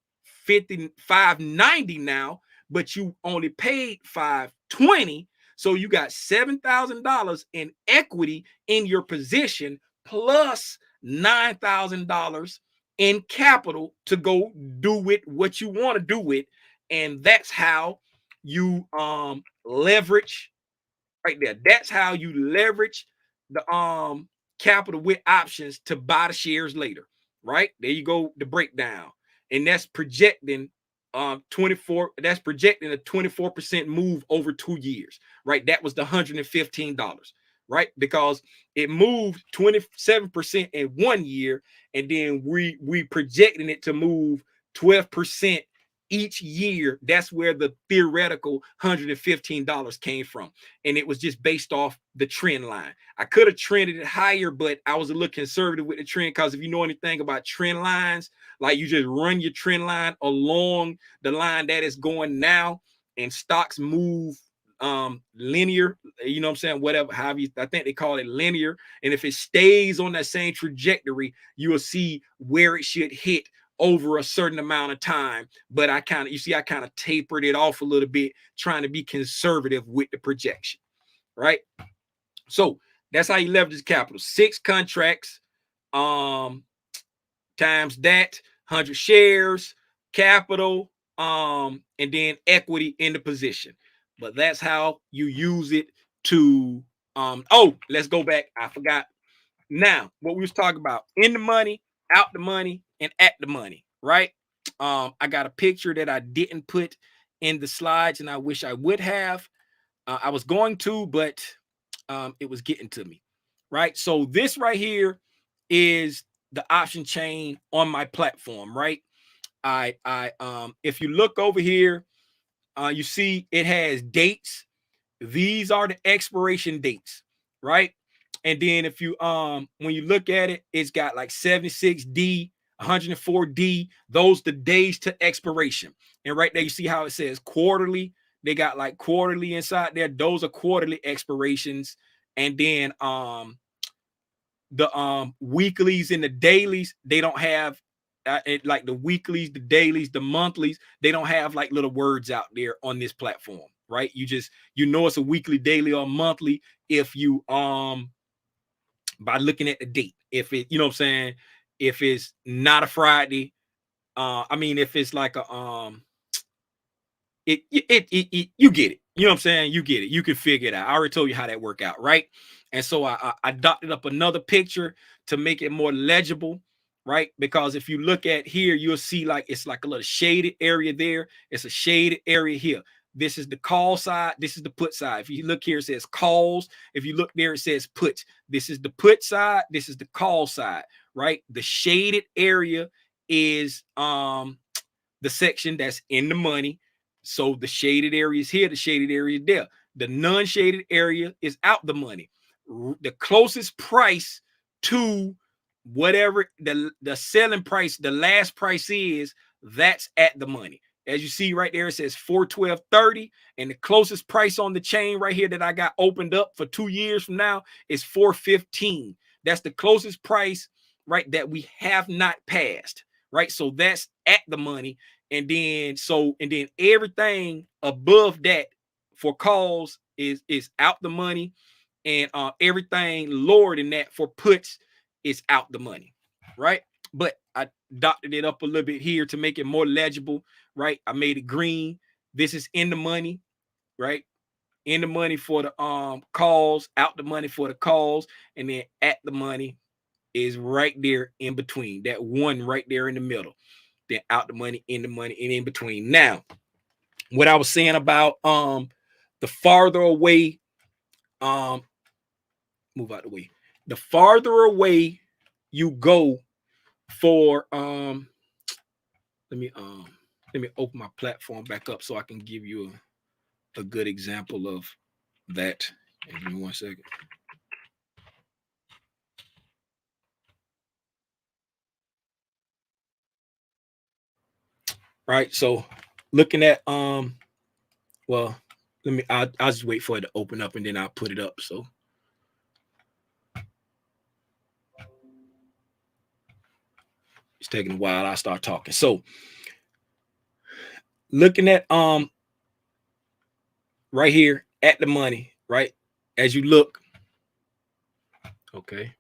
$590 now, but you only paid $520. So you got $7,000 in equity in your position, plus $9,000 in capital to go do with what you want to do with. And that's how you leverage right there. That's how you leverage the capital with options to buy the shares later. Right there, you go, the breakdown, and that's projecting 24. That's projecting a 24% move over 2 years. Right, that was the $115. Right, because it moved 27% in 1 year, and then we projecting it to move 12% each year. That's where the theoretical $115 came from. And it was just based off the trend line. I could have trended it higher, but I was a little conservative with the trend, because if you know anything about trend lines, like you just run your trend line along the line that is going now, and stocks move linear, you know what I'm saying, whatever, however I think they call it linear. And if it stays on that same trajectory, you will see where it should hit over a certain amount of time. But I kind of tapered it off a little bit, trying to be conservative with the projection, right? So that's how you leverage capital. 6 contracts times that 100 shares, capital, and then equity in the position. But that's how you use it to let's go back. I forgot. Now, what we was talking about: in the money, out the money, and at the money, right? I got a picture that I didn't put in the slides, and I wish I would have. I was going to, but it was getting to me, right? So this right here is the option chain on my platform, right? If you look over here, you see it has dates. These are the expiration dates, right? And then if you when you look at it, it's got like 76D, 104D, those the days to expiration. And right there you see how it says quarterly. They got like quarterly inside there. Those are quarterly expirations. And then the weeklies and the dailies, they don't have like the weeklies, the dailies, the monthlies, they don't have like little words out there on this platform, right? You know it's a weekly, daily, or monthly if you by looking at the date. If it, you know what I'm saying, if it's not a Friday, I mean, if it's like a you get it. You know what I'm saying? You get it. You can figure it out. I already told you how that work out, right? And so I doctored up another picture to make it more legible, right? Because if you look at here, you'll see like it's like a little shaded area there. It's a shaded area here. This is the call side. This is the put side. If you look here, it says calls. If you look there, it says puts. This is the put side. This is the call side, right? The shaded area is the section that's in the money. So the shaded area is here, the shaded area is there. The non-shaded area is out the money. The closest price to whatever the selling price, the last price is, that's at the money. As you see right there, it says 412.30, and the closest price on the chain right here that I got opened up for 2 years from now is 415. That's the closest price, right, that we have not passed, right? So that's at the money. And then everything above that for calls is out the money, and everything lower than that for puts is out the money, right? But I doctored it up a little bit here to make it more legible, right? I made it green. This is in the money, right? In the money for the calls, out the money for the calls, and then at the money is right there in between, that one right there in the middle. Then out the money, in the money, and in between. Now, what I was saying about the farther away, move out the way. The farther away you go for let me open my platform back up so I can give you a good example of that. Give me 1 second. Right, so looking at well, I'll just wait for it to open up and then I'll put it up. So it's taking a while. I'll start talking. So looking at right here at the money, right? As you look, okay.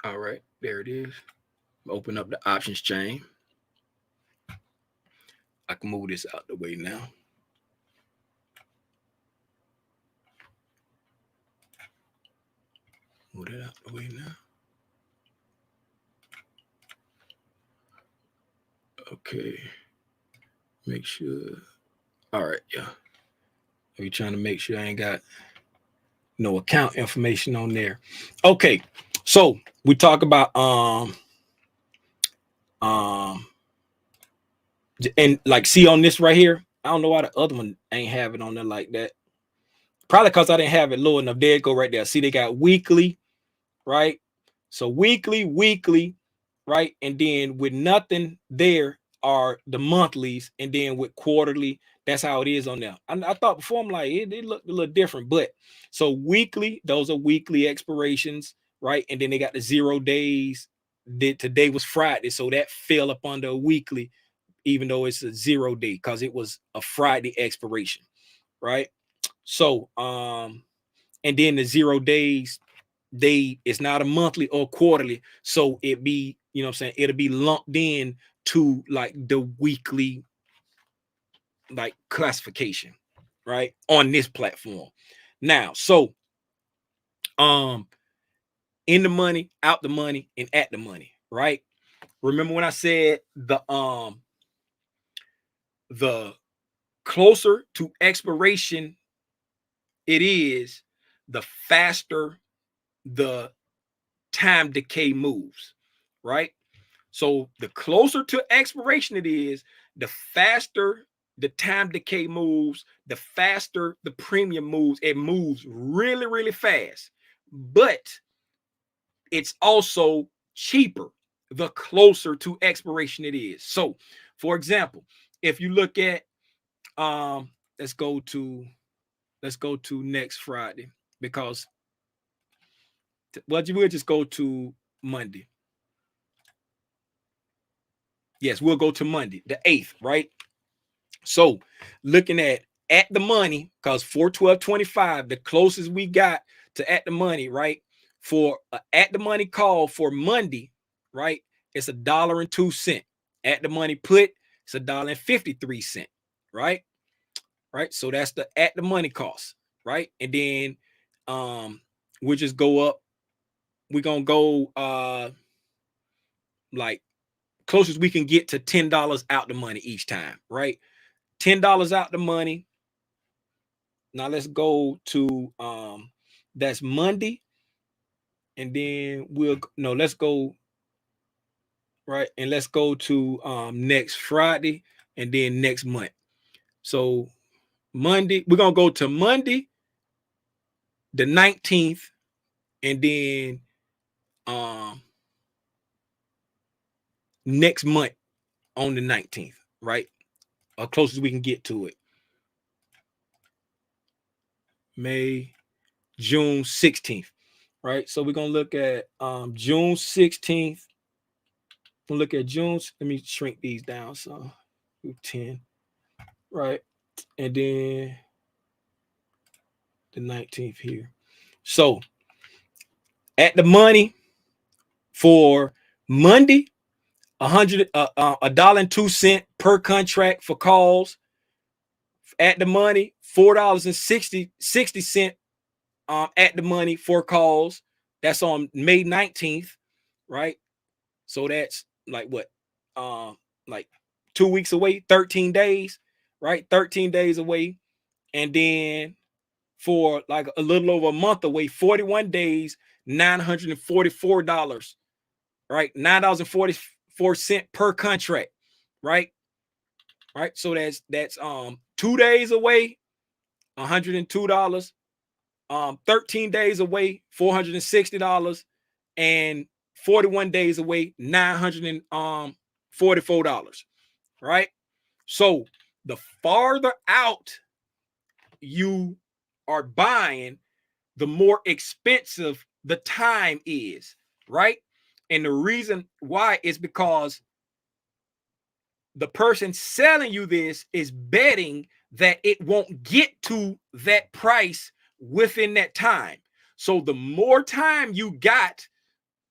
All right, there it is. Open up the options chain. I can move this out the way now. Move that out the way now. Okay. Make sure. All right, yeah. Are you trying to make sure I ain't got no account information on there? Okay. So we talk about and like see on this right here. I don't know why the other one ain't have it on there like that. Probably because I didn't have it low enough. There it go right there. See, they got weekly, right? So weekly, right? And then with nothing there are the monthlies, and then with quarterly, that's how it is on there. I thought before, I'm like, it looked a little different, but so weekly, those are weekly expirations, right? And then they got the 0 days. Today was Friday, so that fell up under a weekly, even though it's a 0 day because it was a Friday expiration, right? So and then the 0 days, it's not a monthly or quarterly, so it be, you know what I'm saying, it'll be lumped in to like the weekly like classification, right, on this platform. Now, so in the money, out the money, and at the money, right? Remember when I said the closer to expiration it is, the faster the time decay moves, right? So the closer to expiration it is, the faster the time decay moves, the faster the premium moves. It moves really, really fast, but it's also cheaper the closer to expiration it is. So, for example, if you look at let's go to next Friday, because well, we'll just go to Monday. Yes, we'll go to Monday, the 8th, right? So looking at the money, because 412.25, the closest we got to at the money, right? For at the money call for Monday, right? It's $1.02. At the money put, it's $1.53, right? Right. So that's the at the money cost, right? And then we'll just go up. We're gonna go like closest we can get to $10 out the money each time, right? $10 out the money. Now let's go to that's Monday, and then let's go right, and let's go to next Friday, and then next month. So Monday, we're gonna go to Monday, the 19th, and then next month on the 19th, right? As close as we can get to it. May, June 16th, right? So we're gonna look at June 16th. We'll look at June. Let me shrink these down. So 10, right? And then the 19th here. So at the money for Monday, $1.02 per contract for calls. At the money, $4.60 at the money for calls. That's on May 19th, right? So that's like what? Like 2 weeks away, 13 days, right? 13 days away. And then for like a little over a month away, 41 days, $944, right? $9.44 per contract, right? Right. So that's 2 days away, $102. 13 days away, $460, and 41 days away, $944, right? So the farther out you are buying, the more expensive the time is, right? And the reason why is because the person selling you this is betting that it won't get to that price within that time. So the more time you got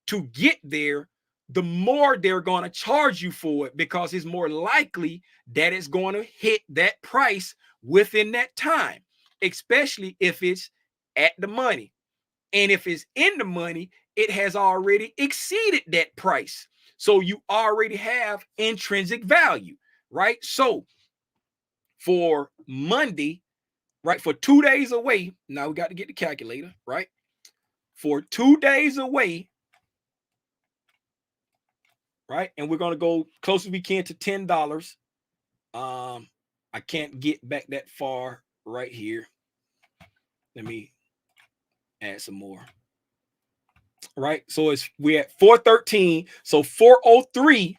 to get there, the more they're going to charge you for it, because it's more likely that it's going to hit that price within that time, especially if it's at the money. And if it's in the money, it has already exceeded that price. So you already have intrinsic value, right? So for Monday, right, for 2 days away, now we got to get the calculator, right? For 2 days away, right? And we're going to go close as we can to $10. I can't get back that far right here. Let me add some more. Right? So we're at 413. So 403,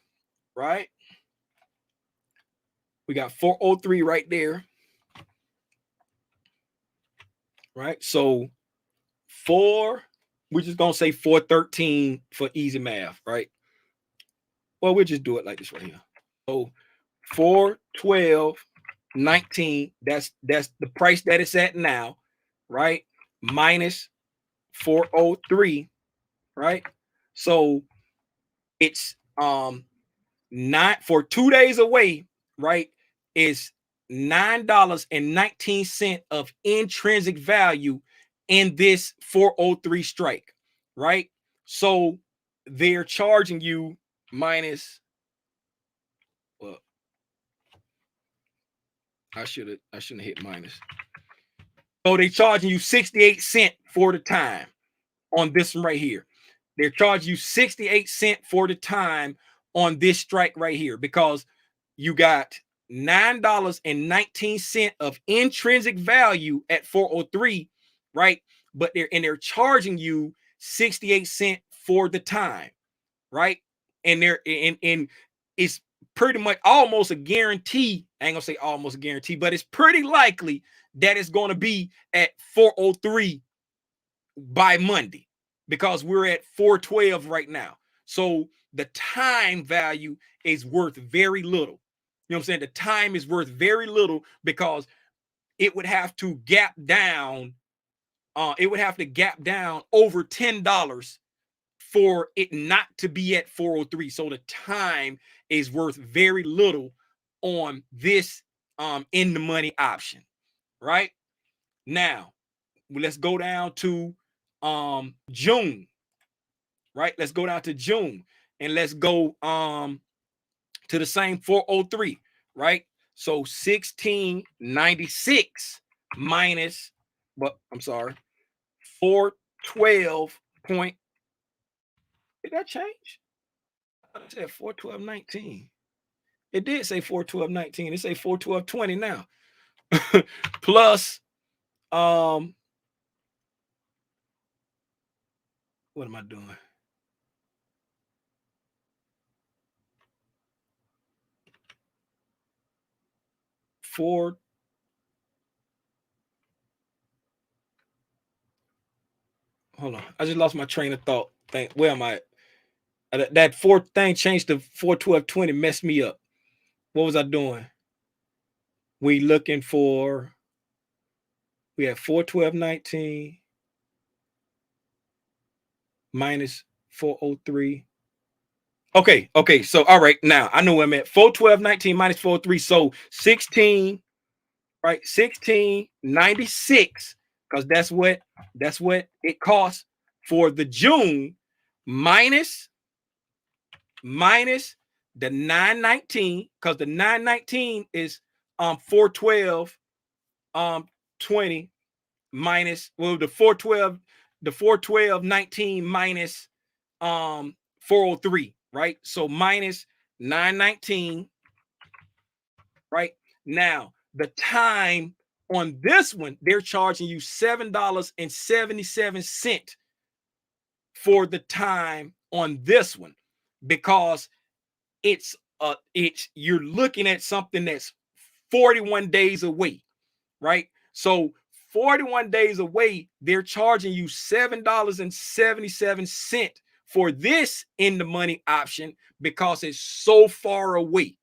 right? We got 403 right there. Right? So we're just going to say 413 for easy math, right? Well, we'll just do it like this right here. So 412.19, that's the price that it's at now, right? Minus 403, right? So it's not for 2 days away, right? Is $9.19 of intrinsic value in this 403 strike, right? So they're charging you minus, well, I shouldn't hit minus. So they're charging you 68 cents for the time on this one right here. They're charging you 68 cents for the time on this strike right here, because you got $9.19 of intrinsic value at 403, right? But they're charging you 68 cents for the time, right? And it's pretty much almost a guarantee. I ain't gonna say almost a guarantee, but it's pretty likely that it's gonna be at 403 by Monday. because we're at 412 right now. So the time value is worth very little. You know what I'm saying? The time is worth very little because it would have to gap down. It would have to gap down over $10 for it not to be at 403. So the time is worth very little on this in the money option, right? Now, let's go down to June, right? Let's go down to June and let's go to the same 403, right? So 1696 minus, but I'm sorry, 412 point. Did that change? I said 412.19. It did say 412.19. It say 412.20 now. Plus, what am I doing? Hold on. I just lost my train of thought. Where am I? That fourth thing changed to 412.20, messed me up. What was I doing? We looking for, we have 412.19 minus 403. Okay. So all right, now I know where I'm at. 412.19 minus 403. So 16, right? 1696, because that's what it costs for the June minus the 919, because the 919 is 412 20 minus, well, the 412.19 minus 403, right? So minus 919, right? Now the time on this one, they're charging you $7.77 for the time on this one, because it's you're looking at something that's 41 days away, right? So 41 days away, they're charging you $7.77 for this in the money option because it's so far away,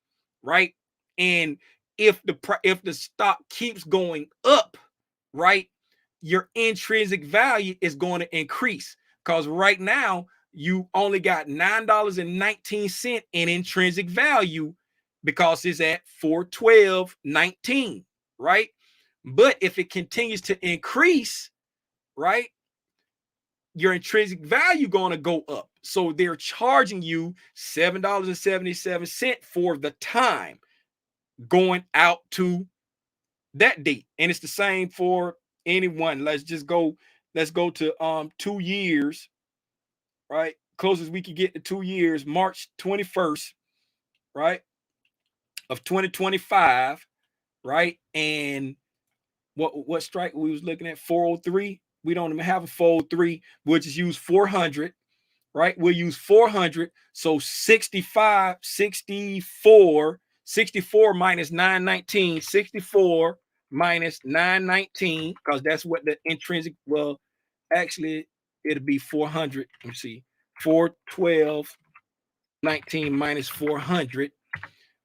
right? And if the stock keeps going up, right, your intrinsic value is going to increase, because right now you only got $9.19 in intrinsic value because it's at 412.19, right? But if it continues to increase, right, your intrinsic value going to go up. So they're charging you $7.77 for the time going out to that date. And it's the same for anyone. Let's go to 2 years, right? Closest we can get to 2 years, March 21st, right, of 2025, right? And what strike we was looking at? 403. We don't even have a 403. We'll just use 400, right? We'll use 400. So 64 minus 919, 64 minus 919, because that's what the intrinsic, well, actually, it'll be 400. Let me see. 412.19 minus 400,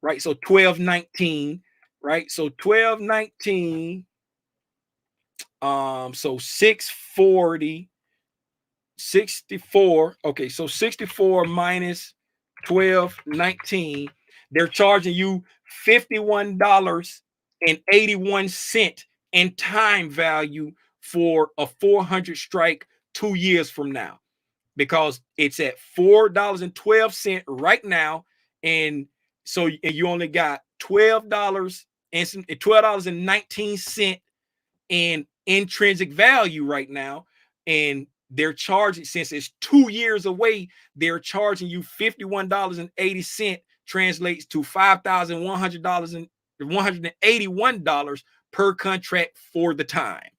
right? So 1219, right? So 1219, so 640, 64. Okay, so 64 minus 1219, they're charging you $51.81 in time value for a 400 strike 2 years from now, because it's at $4.12 right now. And so you only got $12.19 in intrinsic value right now. And they're charging, since it's 2 years away, they're charging you $51.80, translates to $5,100 and $181 per contract for the time,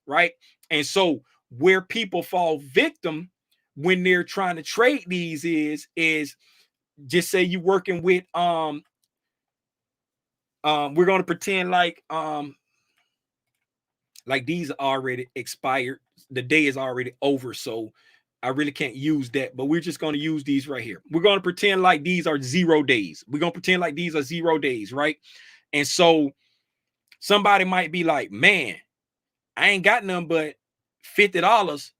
right? And so where people fall victim when they're trying to trade these is just say you're working with we're going to pretend like like these are already expired. The day is already over, so I really can't use that. But we're just going to use these right here. We're going to pretend like these are 0 days. We're going to pretend like these are 0 days, right? And so somebody might be like, man, I ain't got nothing but $50.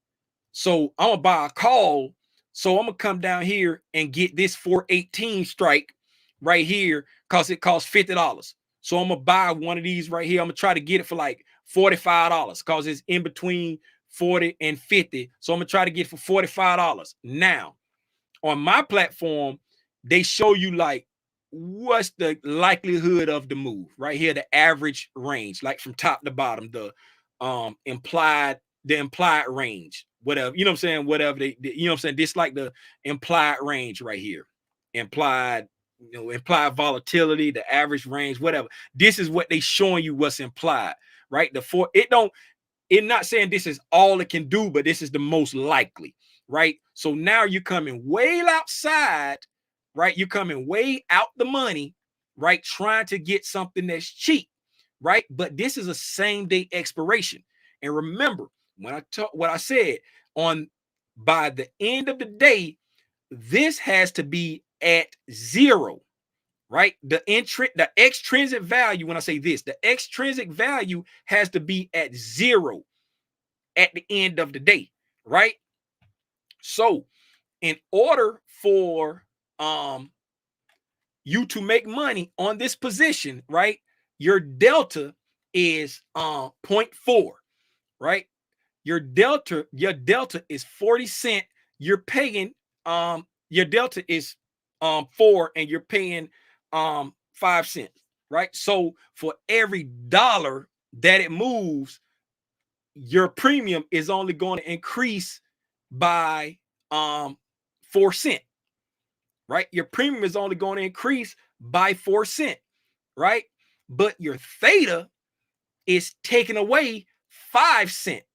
So I'm gonna buy a call. So I'm gonna come down here and get this 418 strike right here because it costs $50. So I'm gonna buy one of these right here. I'm gonna try to get it for like $45 because it's in between 40 and 50. So I'm gonna try to get it for $45. Now, on my platform, they show you like what's the likelihood of the move right here, the average range, like from top to bottom, the implied range, whatever, you know what I'm saying, whatever you know what I'm saying, this like the implied range right here, implied, implied volatility, the average range, whatever. This is what they showing you what's implied, right? It's not saying this is all it can do, but this is the most likely, right? So now you're coming way outside, right? You're coming way out the money, right? Trying to get something that's cheap, right? But this is a same day expiration. And remember, when I talk what I said on by the end of the day, this has to be at 0, right? The extrinsic value, when I say this, the extrinsic value has to be at 0 at the end of the day, right? So in order for you to make money on this position, right, your delta is 0.4, right? Your delta is 40 cents. You're paying your delta is 4 and you're paying 5 cents, right? So for every dollar that it moves, your premium is only going to increase by 4 cents, right? Your premium is only going to increase by 4 cents, right? But your theta is taking away 5 cents,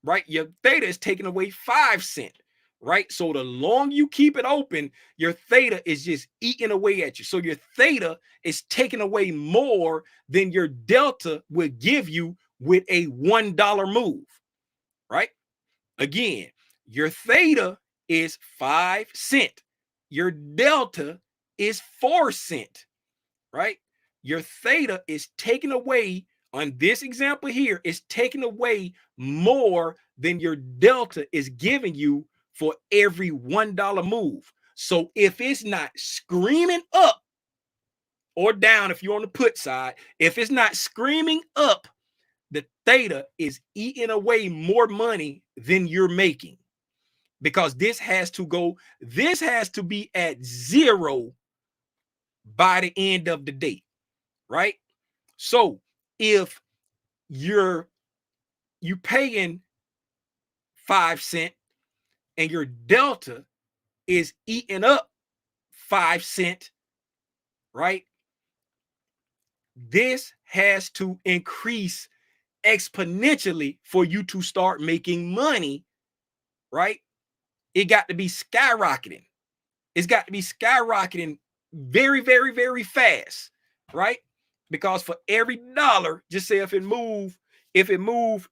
right? Your theta is taking away 5 cents, right? So the longer you keep it open, your theta is just eating away at you. So your theta is taking away more than your delta would give you with a $1 move, right? Again, your theta is 5 cents. Your delta is 4 cents, right? Your theta is taken away on this example here, is taken away more than your delta is giving you for every $1 move. So if it's not screaming up or down, if you're on the put side, if it's not screaming up, the theta is eating away more money than you're making, because this has to be at 0 by the end of the day, right? So if you paying 5 cents and your delta is eating up 5 cents, right? This has to increase exponentially for you to start making money, right? It got to be skyrocketing. It's got to be skyrocketing very, very, very fast, right? Because for every dollar, just say if it moved $5,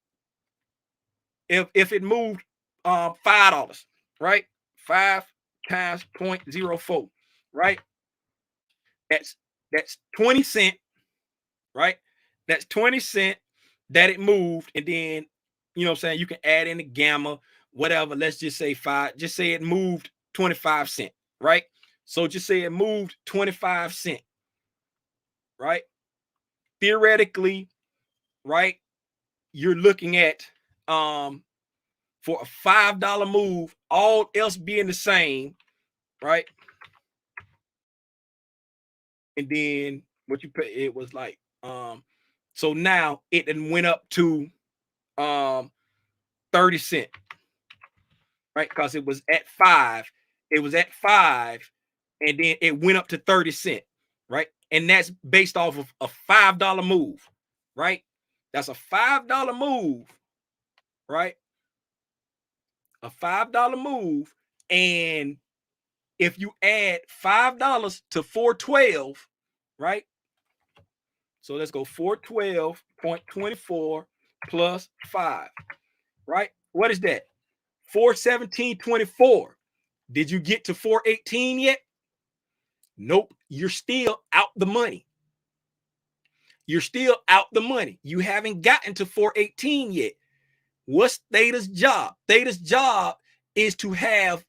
right? 5 times 0.04, right? That's 20 cents, right? That's 20 cents that it moved, and then you know what I'm saying, you can add in the gamma, whatever. Let's just say just say it moved 25 cents, right? So just say it moved 25 cents, right? Theoretically, right, you're looking at for a $5 move, all else being the same, right? And then what you pay, it was like so now it then went up to 30 cents, right? Because it was at 5. It was at 5, and then it went up to 30 cents, right? And that's based off of a $5 move, right? That's a $5 move, right? A $5 move. And if you add $5 to 412, right? So let's go 412.24 plus 5, right? What is that? 417.24. Did you get to 418 yet? Nope. You're still out the money. You're still out the money. You haven't gotten to 418 yet. What's Theta's job? Theta's job is to have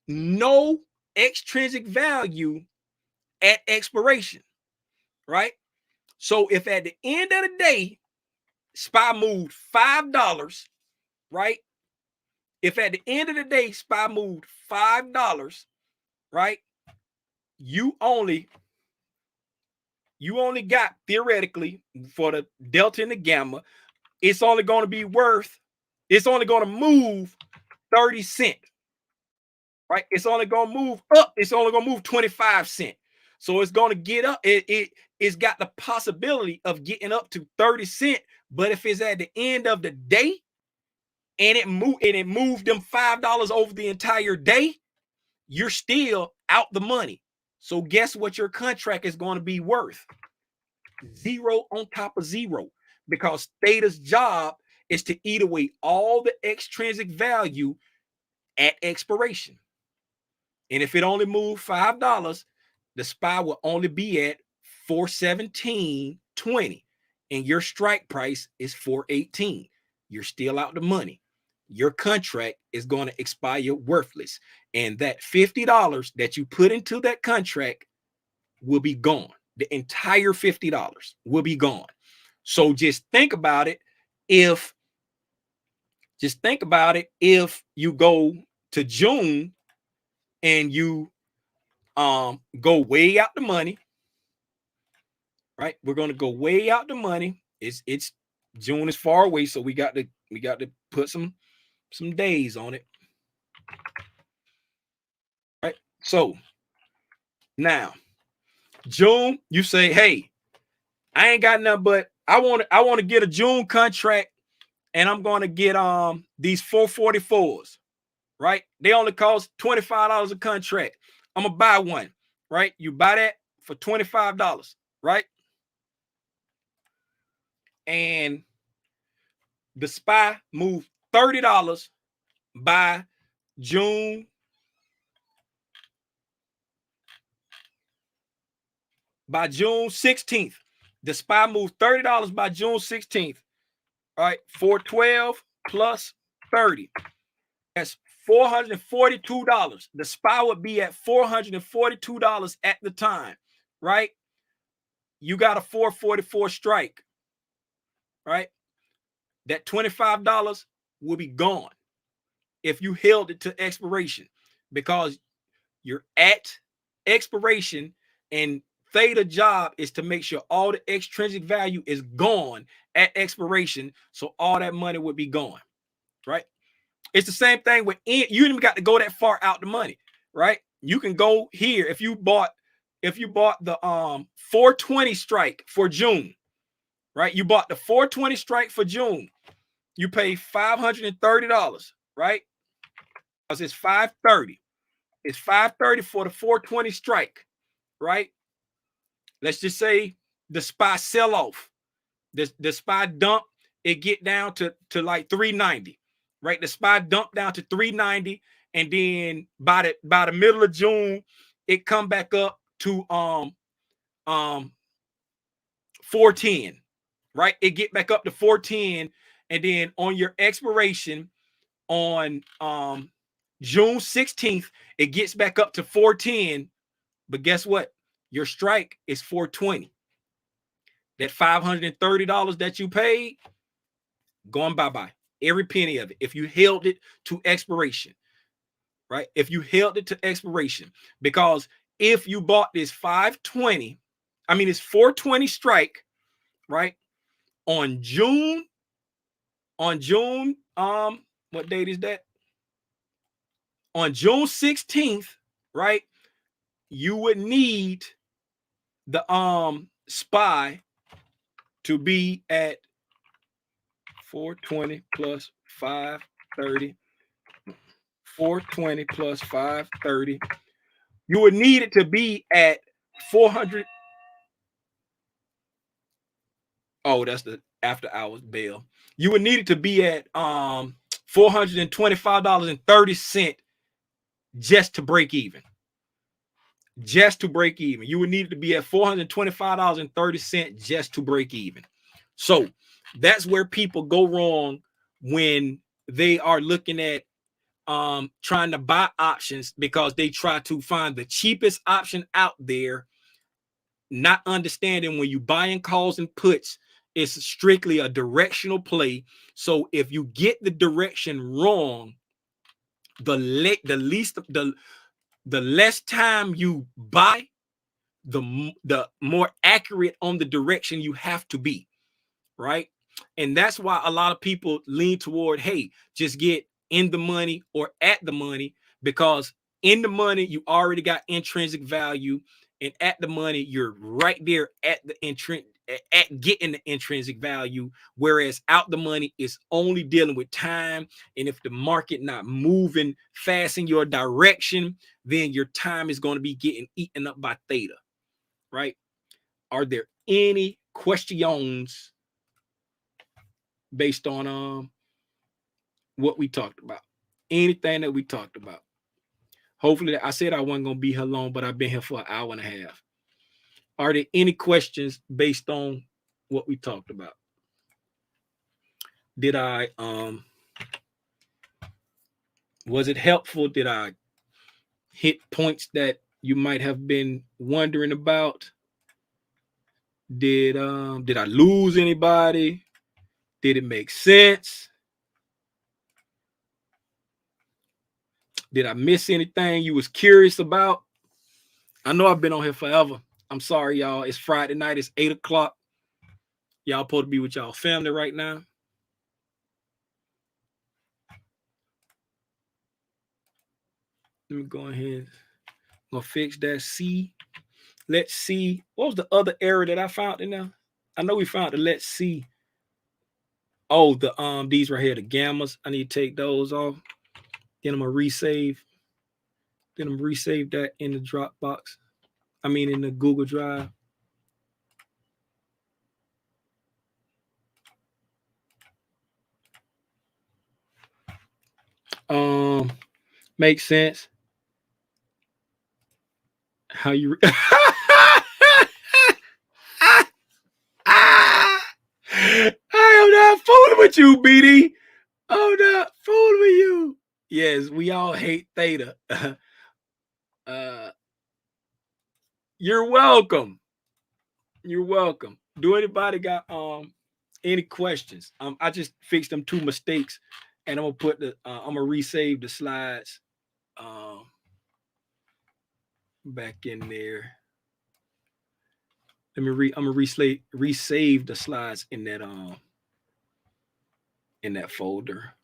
no extrinsic value at expiration, right? So if at the end of the day, SPY moved $5, right? If at the end of the day, SPY moved $5, right? You only got, theoretically, for the delta and the gamma, it's only going to be worth, it's only going to move 30 cents, right? It's only going to move up. It's only going to move 25 cents. So it's going to get up. It's got the possibility of getting up to 30 cents. But if it's at the end of the day and it moved them $5 over the entire day, you're still out the money. So guess what your contract is going to be worth? Zero on top of zero, because Theta's job is to eat away all the extrinsic value at expiration. And if it only moved $5, the SPY will only be at 417.20, and your strike price is 418. You're still out the money. Your contract is going to expire worthless, and that $50 that you put into that contract will be gone. The entire $50 will be gone. So just think about it. If you go to June and you go way out the money, right? We're going to go way out the money. It's June is far away, so we got to put some days on it, right? So now June, you say, hey, I ain't got nothing, but I want to get a June contract, and I'm going to get these 444s, right? They only cost $25 a contract. I'm gonna buy one, right? You buy that for $25, right? And the SPY moved $30 by June 16th. The SPY moved $30 by June 16th. All right, 412 plus 30. That's $442. The SPY would be at $442 at the time, right? You got a 444 strike, right? That $25 will be gone if you held it to expiration, because you're at expiration, and Theta job is to make sure all the extrinsic value is gone at expiration, so all that money would be gone, right? It's the same thing with you didn't even got to go that far out the money, right? You can go here. If you bought the 420 strike for June, right? You bought the 420 strike for June. You pay $530, right? Because it's $530. It's $530 for the 420 strike, right? Let's just say the SPY sell off. The SPY dump, it get down to like 390, right? The SPY dump down to 390, and then by the middle of June, it come back up to 410, right? It get back up to 410, and then on your expiration on June 16th, it gets back up to 410. But guess what? Your strike is 420. That $530 that you paid, going bye-bye. Every penny of it. If you held it to expiration, right? If you held it to expiration, because if you bought this 420 strike, right? On June, what date is that? On June 16th, right? You would need the SPY to be at 420 plus 530. 420 plus 530. You would need it to be at 400. Oh, that's the after hours bail. You would need it to be at $425.30 just to break even. Just to break even. You would need it to be at $425.30 just to break even. So that's where people go wrong when they are looking at trying to buy options, because they try to find the cheapest option out there, not understanding when you buying calls and puts, it's strictly a directional play. So if you get the direction wrong, the less time you buy, the more accurate on the direction you have to be, right? And that's why a lot of people lean toward, hey, just get in the money or at the money, because in the money you already got intrinsic value, and at the money you're right there at the at getting the intrinsic value, whereas out the money is only dealing with time. And if the market not moving fast in your direction, then your time is going to be getting eaten up by theta, right? Are there any questions based on what we talked about? Anything that we talked about? Hopefully, I said I wasn't going to be here long, but I've been here for an hour and a half. Are there any questions based on what we talked about? Did I was it helpful? Did I hit points that you might have been wondering about? Did I lose anybody? Did it make sense? Did I miss anything you was curious about? I know I've been on here forever. I'm sorry, y'all. It's Friday night. It's 8 o'clock. Y'all supposed to be with y'all family right now. Let me go ahead. I'm going to fix that C. Let's see. What was the other error that I found in there? I know we found the let's see. Oh, these right here, the gammas. I need to take those off. Then I'm going to resave. Then I'm going to resave that in the Dropbox. I mean, in the Google Drive. Makes sense. How you I am not fooling with you, BD. I'm not fooling with you. Yes, we all hate theta. You're welcome. You're welcome. Do anybody got any questions? I just fixed them 2 mistakes, and I'm gonna put the I'm gonna resave the slides back in there. I'm gonna resave the slides in that folder.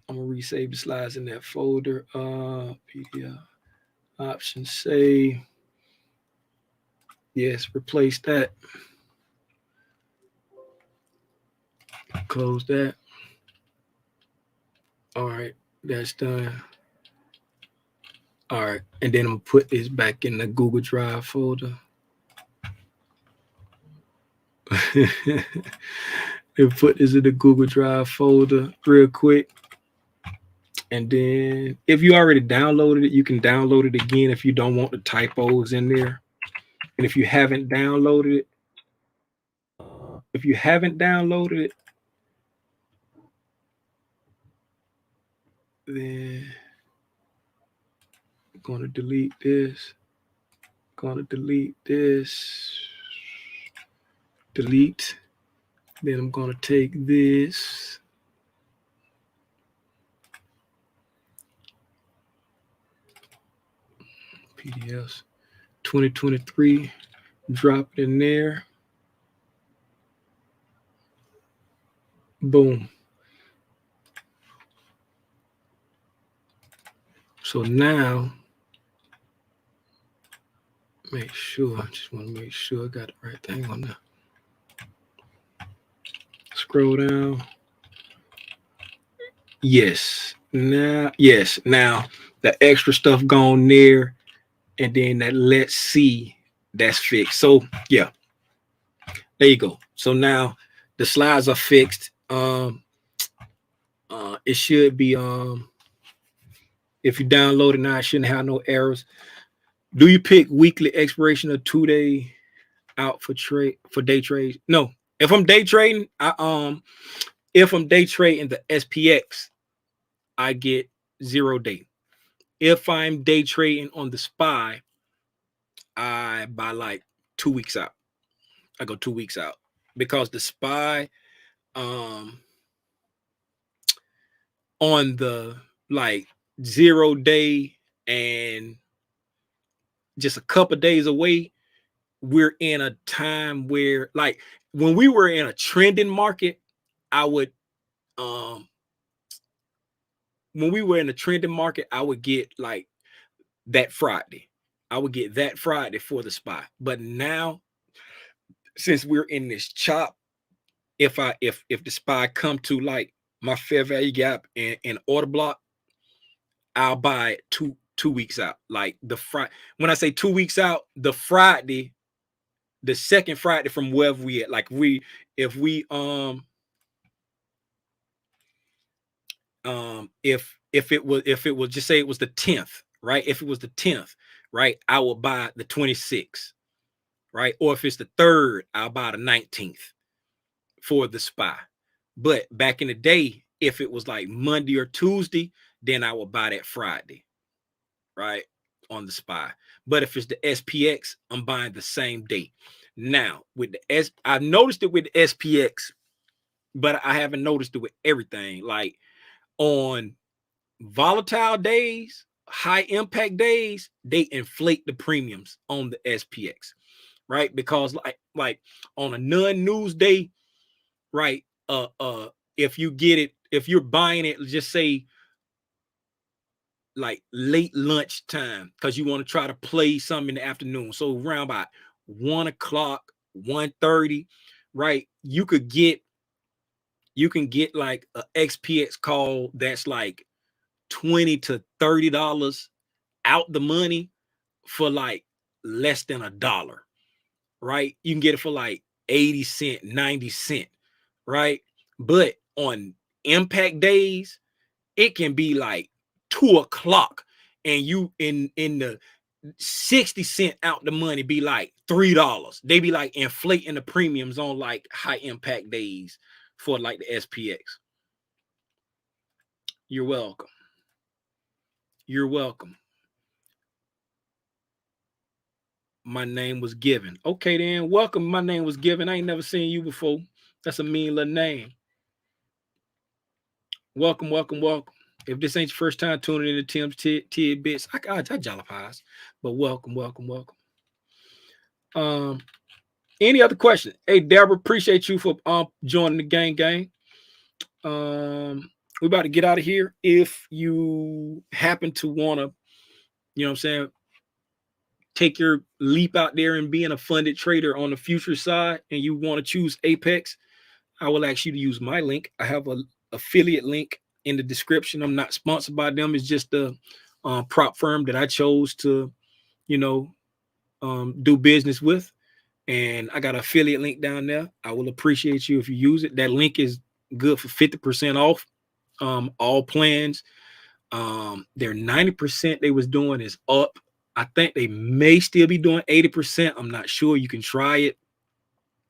I'm gonna resave the slides in that folder. PDub option save. Yes, replace that. Close that. All right, that's done. All right, and then I'm gonna put this back in the Google Drive folder. And put this in the Google Drive folder real quick. And then if you already downloaded it, you can download it again if you don't want the typos in there. And if you haven't downloaded it, then I'm going to delete this. Delete. Then I'm going to take this. PDFs 2023. Drop it in there. Boom. So now, make sure, I just want to make sure I got the right thing on there. Scroll down. Yes. Now the extra stuff gone there, and then that let's see, that's fixed. So yeah, there you go. So now the slides are fixed. It should be if you download it now, it shouldn't have no errors. Do you pick weekly expiration or 2 day out for day trade? No. If I'm day trading, if I'm day trading the SPX, I get 0 day. If I'm day trading on the SPY, I buy like 2 weeks out. I go 2 weeks out because the SPY on the like 0 day and just a couple days away, we're in a time where, like, when we were in a trending market, I would when we were in a trending market, I would get like that Friday. I would get that Friday for the SPY. But now, since we're in this chop, if the SPY come to like my fair value gap and order block, I'll buy it two weeks out. Like the Friday, when I say 2 weeks out, the Friday, the second Friday from wherever we at. Like if we if it was just say it was the 10th, right? If it was the 10th, right, I will buy the 26th, right? Or if it's the 3rd, I'll buy the 19th for the SPY. But back in the day, if it was like Monday or Tuesday, then I will buy that Friday, right, on the SPY. But if it's the SPX, I'm buying the same day. Now with the I've noticed it with the SPX, but I haven't noticed it with everything. Like on volatile days, high impact days, they inflate the premiums on the SPX, right? Because like on a non-news day, right? If you get it, if you're buying it, just say like late lunch time, because you want to try to play something in the afternoon. So around about 1 o'clock, 1:30, right? You can get like a XPX call that's like $20 to $30 out the money for like less than $1, right? You can get it for like 80 cent, 90 cent, right? But on impact days, it can be like 2 o'clock and you in the 60 cent out the money be like $3. They be like inflating the premiums on like high impact days for like the SPX. You're welcome. You're welcome. My name was given. Okay, then. Welcome. My name was given. I ain't never seen you before. That's a mean little name. Welcome, welcome, welcome. If this ain't your first time tuning in to Tim's Tidbits, I jollifies. But welcome, welcome, welcome. Any other questions? Hey, Deborah, appreciate you for joining the gang. We about to get out of here. If you happen to want to, you know what I'm saying, take your leap out there and being a funded trader on the future side, and you want to choose Apex, I will ask you to use my link. I have an affiliate link in the description. I'm not sponsored by them. It's just a prop firm that I chose to, you know, do business with. And I got an affiliate link down there. I will appreciate you if you use it. That link is good for 50% off all plans. Their 90% they was doing is up. I think they may still be doing 80%. I'm not sure. You can try it.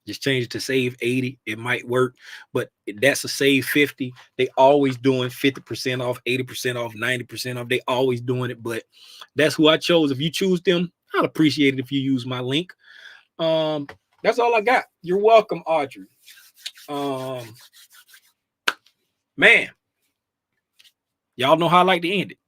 Just change it to save 80. It might work, but that's a save 50. They always doing 50% off, 80% off, 90% off. They always doing it, but that's who I chose. If you choose them, I'd appreciate it if you use my link. That's all I got. You're welcome, Audrey. Man, y'all know how I like to end it.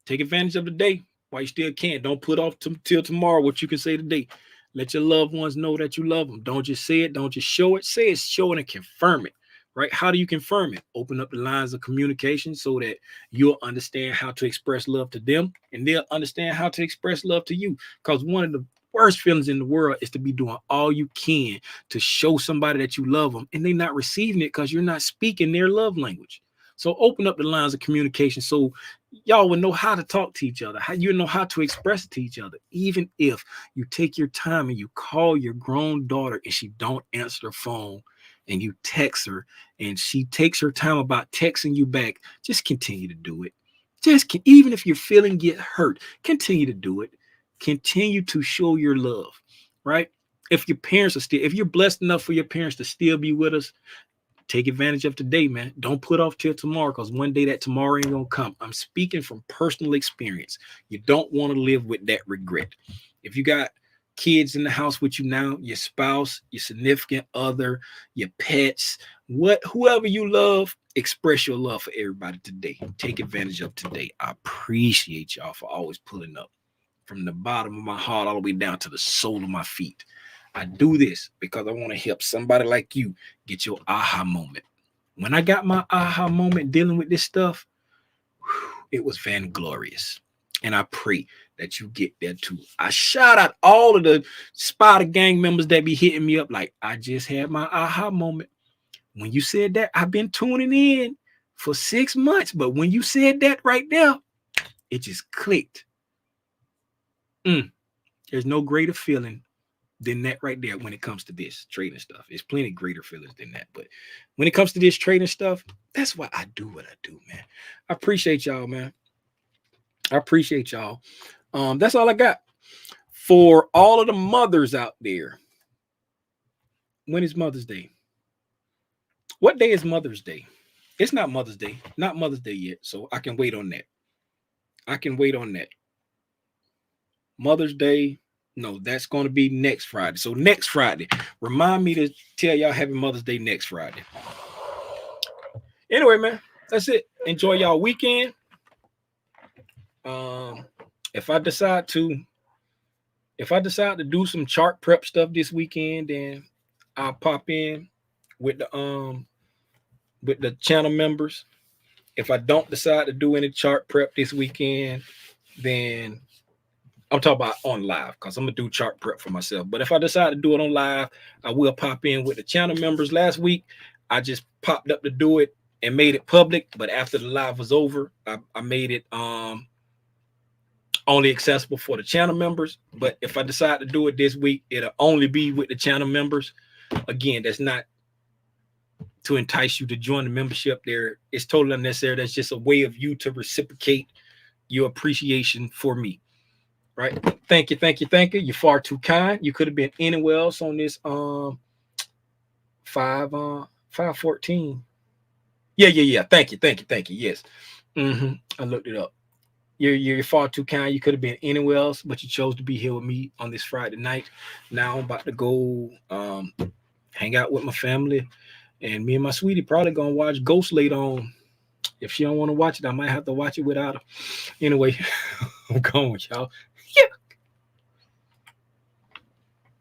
Take advantage of the day while you still can. Don't put off till tomorrow what you can say today. Let your loved ones know that you love them. Don't just say it. Don't just show it. Say it, show it, and confirm it, right? How do you confirm it? Open up the lines of communication so that you'll understand how to express love to them, and they'll understand how to express love to you. Because one of the worst feelings in the world is to be doing all you can to show somebody that you love them, and they're not receiving it because you're not speaking their love language. So open up the lines of communication so y'all will know how to talk to each other, how you know how to express it to each other. Even if you take your time and you call your grown daughter and she don't answer the phone, and you text her and she takes her time about texting you back, just continue to do it. Even if your feeling get hurt, continue to do it. Continue to show your love, right? If your parents are still, if you're blessed enough for your parents to still be with us, take advantage of today, man. Don't put off till tomorrow, because one day that tomorrow ain't gonna come. I'm speaking from personal experience. You don't want to live with that regret. If you got kids in the house with you now, your spouse, your significant other, your pets, whoever you love, express your love for everybody today. Take advantage of today. I appreciate y'all for always pulling up from the bottom of my heart all the way down to the sole of my feet. I do this because I want to help somebody like you get your aha moment. When I got my aha moment dealing with this stuff, it was vainglorious. And I pray that you get there too. I shout out all of the Spider Gang members that be hitting me up like, I just had my aha moment. When you said that, I've been tuning in for 6 months. But when you said that right there, it just clicked. There's no greater feeling than that right there when it comes to this trading stuff. There's plenty greater feelings than that. But when it comes to this trading stuff, that's why I do what I do, man. I appreciate y'all, man. I appreciate y'all. That's all I got. For all of the mothers out there, when is Mother's Day? What day is Mother's Day? It's not Mother's Day. Not Mother's Day yet. So I can wait on that. I can wait on that. Mother's Day. No, that's going to be next Friday. So next Friday, remind me to tell y'all Happy Mother's Day next Friday. Anyway, man, that's it. Enjoy y'all weekend. If I decide to do some chart prep stuff this weekend, then I'll pop in with the channel members. If I don't decide to do any chart prep this weekend, then I'm talking about on live, because I'm gonna do chart prep for myself. But if I decide to do it on live, I will pop in with the channel members. Last week, I just popped up to do it and made it public. But after the live was over, I made it only accessible for the channel members. But if I decide to do it this week, it'll only be with the channel members. Again, that's not to entice you to join the membership there. It's totally unnecessary. That's just a way of you to reciprocate your appreciation for me. Right? Thank you. You're far too kind. You could have been anywhere else on this 514. Yeah. Thank you. Yes. I looked it up. You're far too kind. You could have been anywhere else, but you chose to be here with me on this Friday night. Now I'm about to go hang out with my family, and me and my sweetie probably gonna watch Ghost later on. If she don't want to watch it, I might have to watch it without her. Anyway, I'm going, y'all.